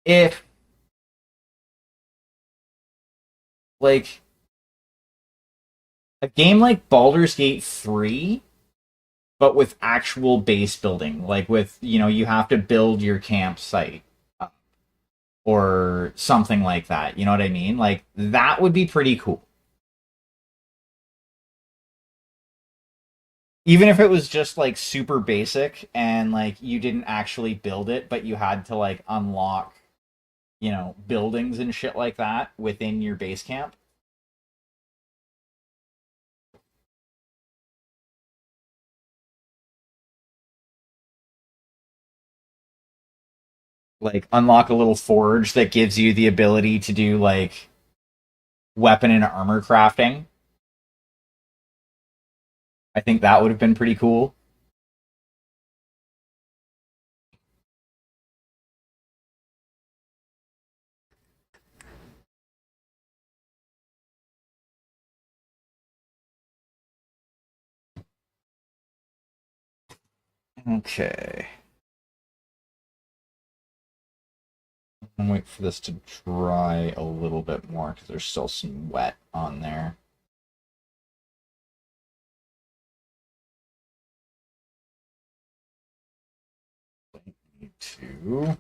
If, like, a game like Baldur's Gate 3, but with actual base building, like with, you have to build your campsite or something like that. You know what I mean? Like, that would be pretty cool. Even if it was just like super basic and like you didn't actually build it, but you had to like unlock, buildings and shit like that within your base camp. Like unlock a little forge that gives you the ability to do like weapon and armor crafting. I think that would have been pretty cool. Okay. I'm wait for this to dry a little bit more because there's still some wet on there. Need to.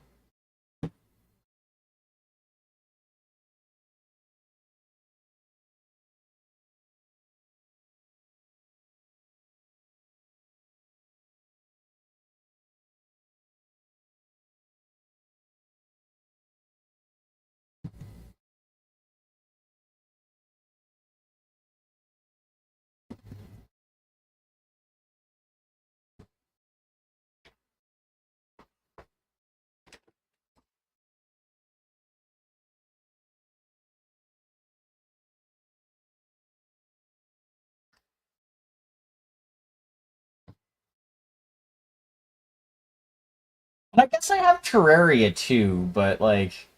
And I guess I have Terraria too, but like,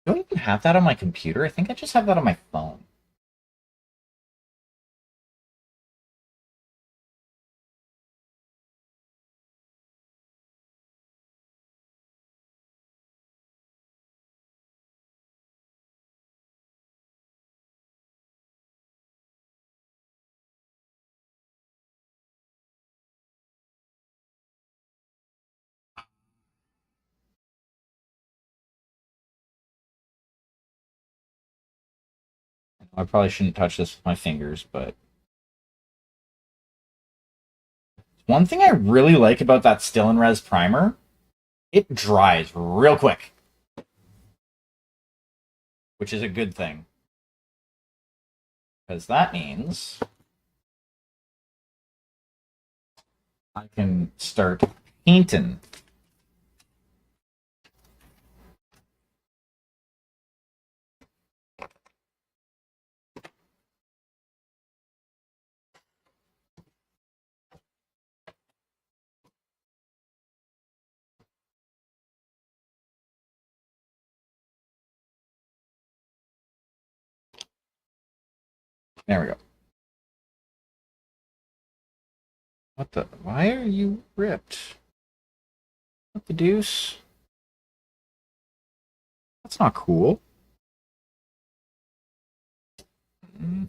do I even have that on my computer? I think I just have that on my phone. I probably shouldn't touch this with my fingers, but one thing I really like about that still and res primer, it dries real quick, which is a good thing. Because that means I can start painting. There we go. What the? Why are you ripped? What the deuce? That's not cool. Mm.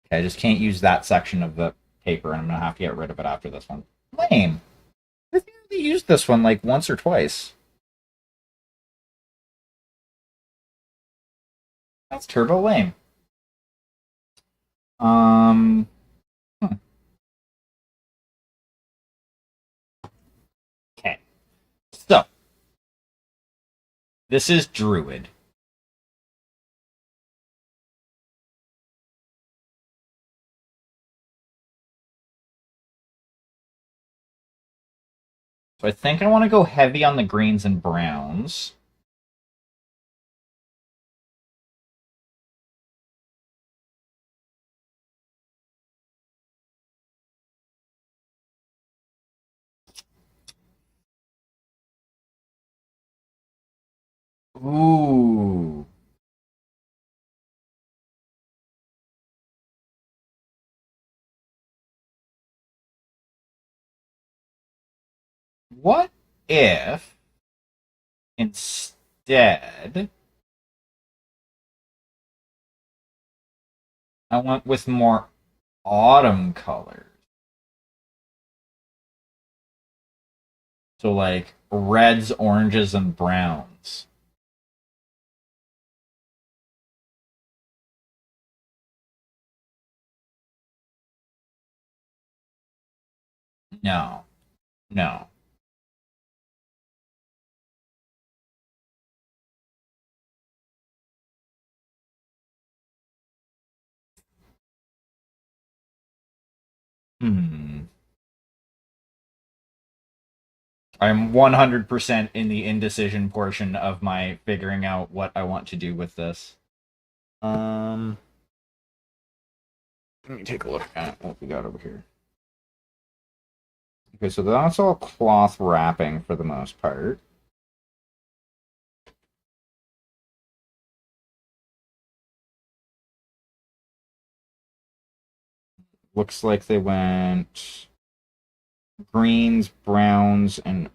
Okay, I just can't use that section of the paper, and I'm gonna have to get rid of it after this one. Lame. I think I used this one like once or twice. That's turbo lame. Um. hmm. Okay. So this is Druid. So I think I want to go heavy on the greens and browns. Ooh. What if instead I went with more autumn colors? So like reds, oranges, and browns. No. No. Hmm. I'm 100% in the indecision portion of my figuring out what I want to do with this. Um, Let me take a look at what we got over here. Okay, so that's all cloth wrapping for the most part. Looks like they went greens, browns, and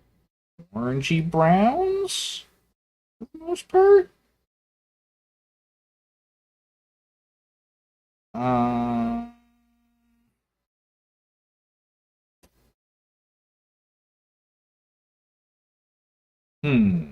orangey browns for the most part. Uh, hmm.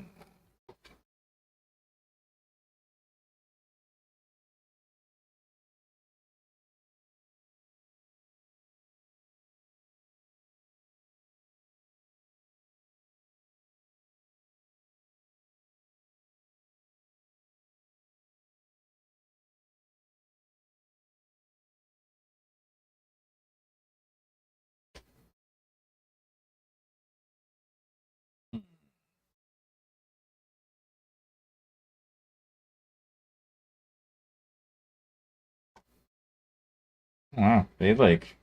Wow, they like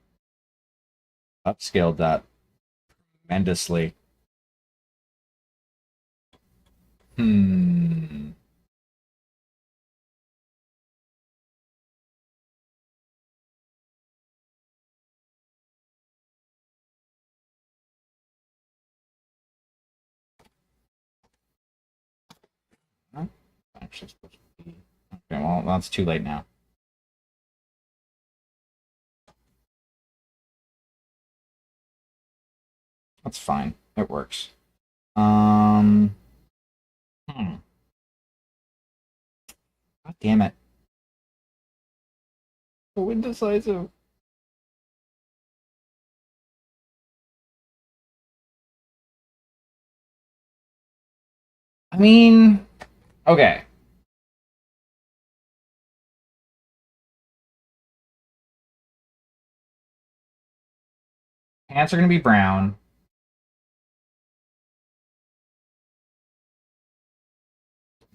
upscaled that tremendously. Hmm. Huh? Actually supposed to be. Okay, well, that's too late now. That's fine. It works. Um. Hmm. God damn it. So indecisive. I mean, okay. Pants are gonna be brown.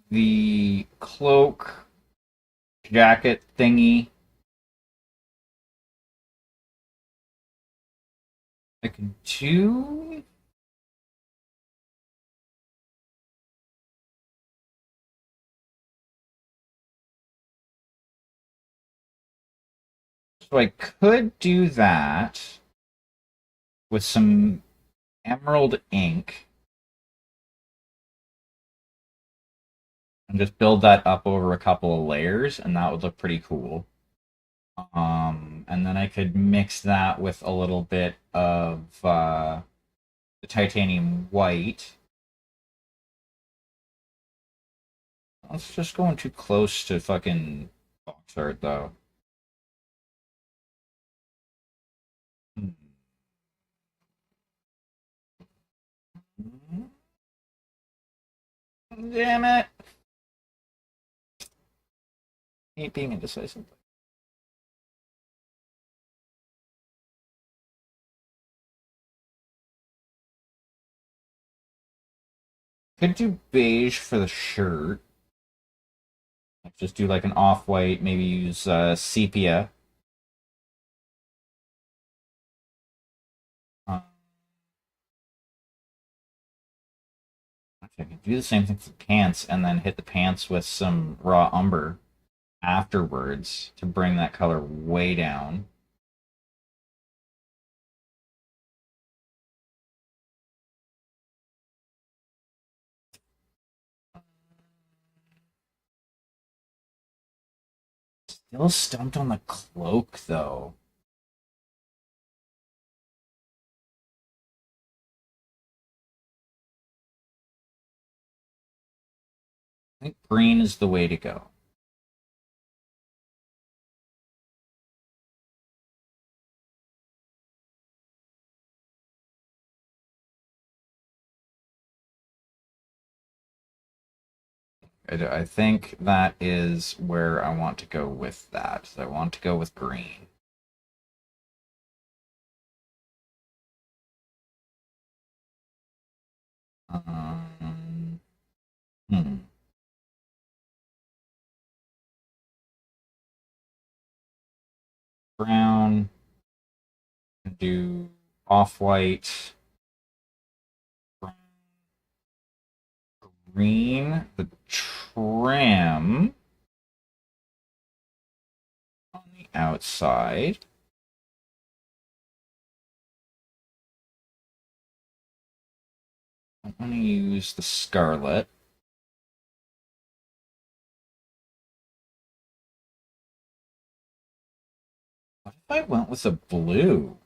The cloak jacket thingy. I could do. So I could do that. with some emerald ink and just build that up over a couple of layers, and that would look pretty cool. And then I could mix that with a little bit of the titanium white. That's just going too close to fucking box art, though. Hmm. Damn it! Hate being indecisive. Could do beige for the shirt. Just do like an off-white, maybe use sepia. Uh, I could do the same thing for pants and then hit the pants with some raw umber afterwards to bring that color way down. Still stumped on the cloak, though. I think green is the way to go. I think that is where I want to go with that. I want to go with green. Hmm. Brown. Do off-white. Green. The trim on the outside. I'm going to use the scarlet. What if I went with a blue?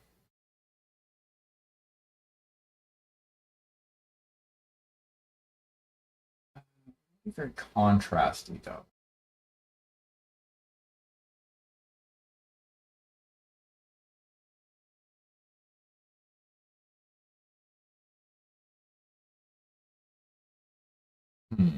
Very contrasty, though. Hmm.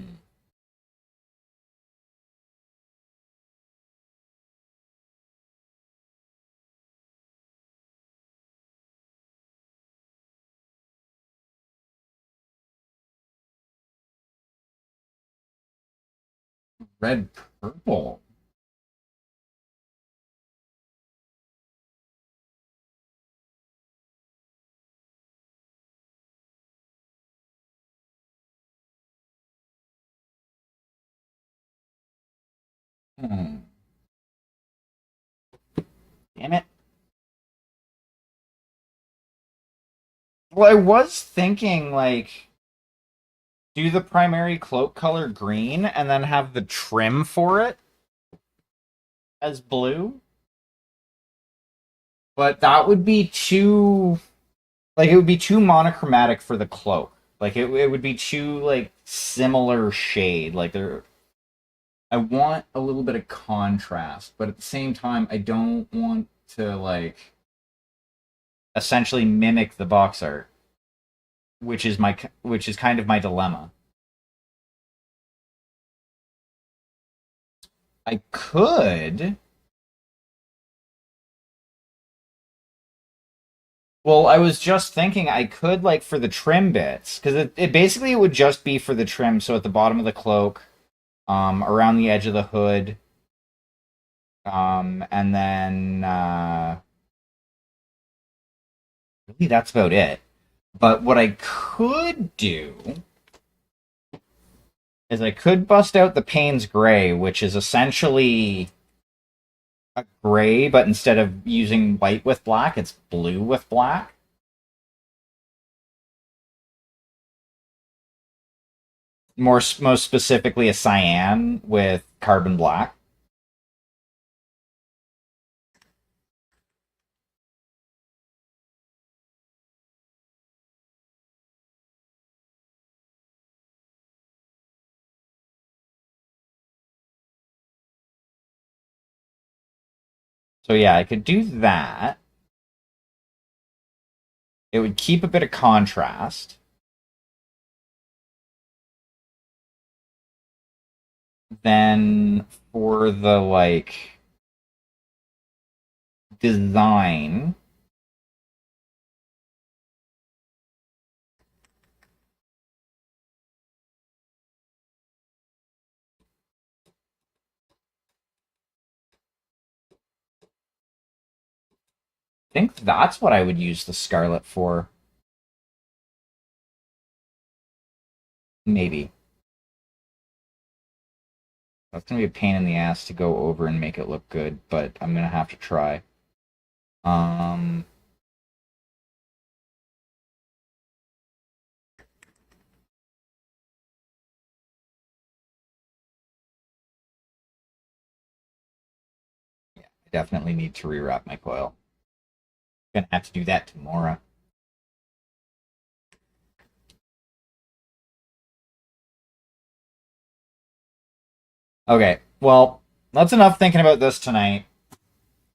Red purple. Hmm. Damn it. Well, I was thinking, like, do the primary cloak color green and then have the trim for it as blue. But that would be too, like, it would be too monochromatic for the cloak. Like, it would be too, like, similar shade. Like, there, I want a little bit of contrast, but at the same time, I don't want to, like, essentially mimic the box art, which is kind of my dilemma. I could. Well, I was just thinking I could, like, for the trim bits, because it basically would just be for the trim. So at the bottom of the cloak, around the edge of the hood, and then really that's about it. But what I could do is I could bust out the Payne's Gray, which is essentially a gray, but instead of using white with black, it's blue with black. most specifically a cyan with carbon black. So yeah, I could do that. It would keep a bit of contrast. Then for the like design, I think that's what I would use the Scarlet for. Maybe. That's gonna be a pain in the ass to go over and make it look good, but I'm gonna have to try. Um, I definitely need to rewrap my coil. Gonna have to do that tomorrow. Okay, well, that's enough thinking about this tonight.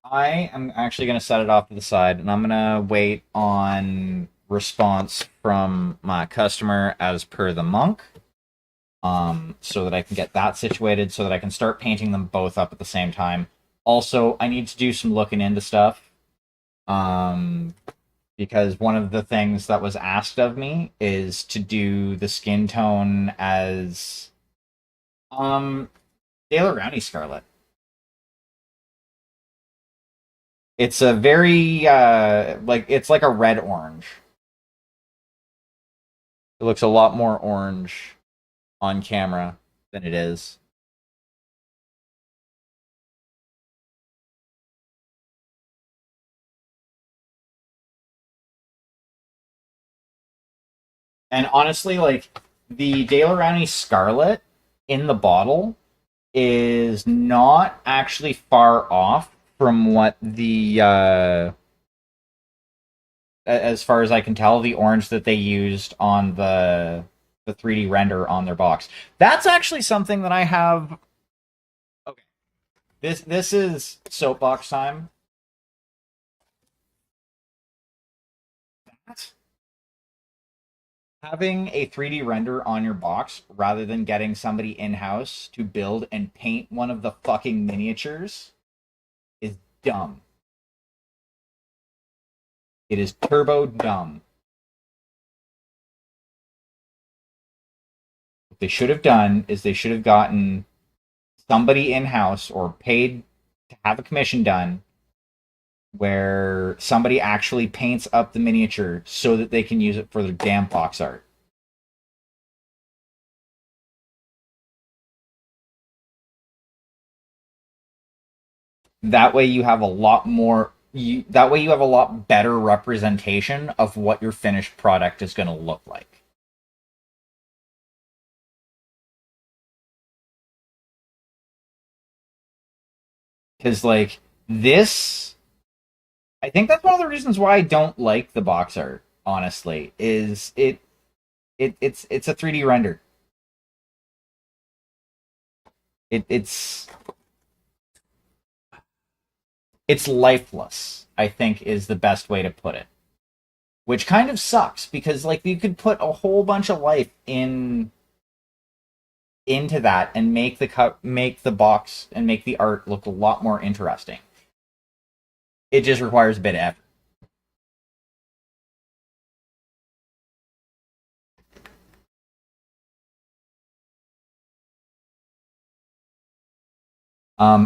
I am actually going to set it off to the side and I'm going to wait on response from my customer as per the monk, so that I can get that situated so that I can start painting them both up at the same time. Also, I need to do some looking into stuff, um, because one of the things that was asked of me is to do the skin tone as um, Dale Rowney Scarlet. It's a very like it's like a red orange. It looks a lot more orange on camera than it is. And honestly, like the Dalerani Scarlet in the bottle is not actually far off from what the as far as I can tell, the orange that they used on the 3D render on their box. That's actually something that I have. Okay, this is soapbox time. That having a 3D render on your box rather than getting somebody in house to build and paint one of the fucking miniatures is dumb. It is turbo dumb. What they should have done is they should have gotten somebody in house or paid to have a commission done where somebody actually paints up the miniature so that they can use it for their damn box art. That way you have a lot more that way you have a lot better representation of what your finished product is going to look like. Because like this, I think that's one of the reasons why I don't like the box art. Honestly, is it's a 3D render. It's lifeless. I think is the best way to put it. Which kind of sucks because like you could put a whole bunch of life into that and make the box and make the art look a lot more interesting. It just requires a bit of effort.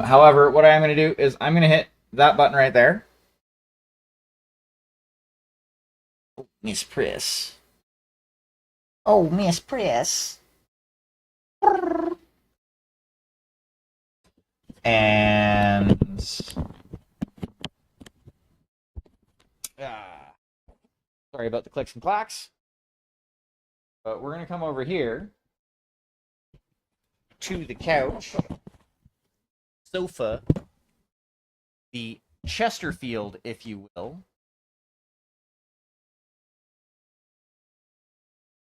However, what I'm going to do is I'm going to hit that button right there. Miss Priss. Oh, Miss Priss. And ah, sorry about the clicks and clacks, but we're going to come over here to the couch, sofa, the Chesterfield, if you will.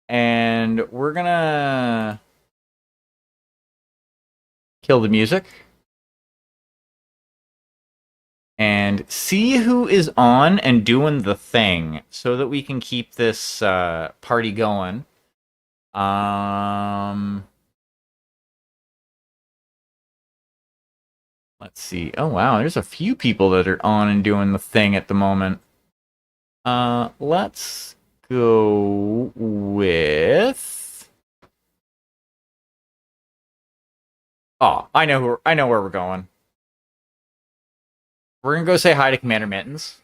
And we're gonna kill the music and see who is on and doing the thing so that we can keep this party going. Let's see. Oh, wow. There's a few people that are on and doing the thing at the moment. Let's go with... Oh, I know where we're going. We're gonna go say hi to Commander Mittens.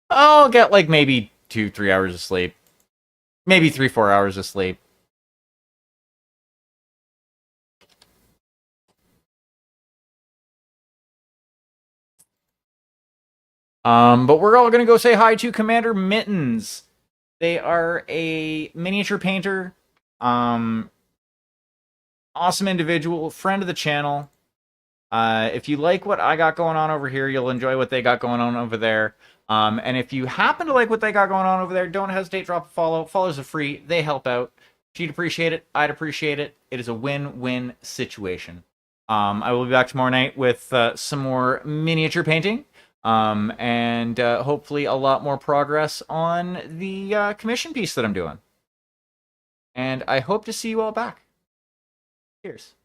I'll get like maybe 2-3 hours of sleep. Maybe 3-4 hours of sleep. But we're all gonna go say hi to Commander Mittens. They are a miniature painter. Awesome individual, friend of the channel. If you like what I got going on over here, you'll enjoy what they got going on over there. And if you happen to like what they got going on over there, don't hesitate, drop a follow. Follows are free. They help out. She'd appreciate it. I'd appreciate it. It is a win-win situation. I will be back tomorrow night with some more miniature painting. And hopefully a lot more progress on the commission piece that I'm doing. And I hope to see you all back. Cheers.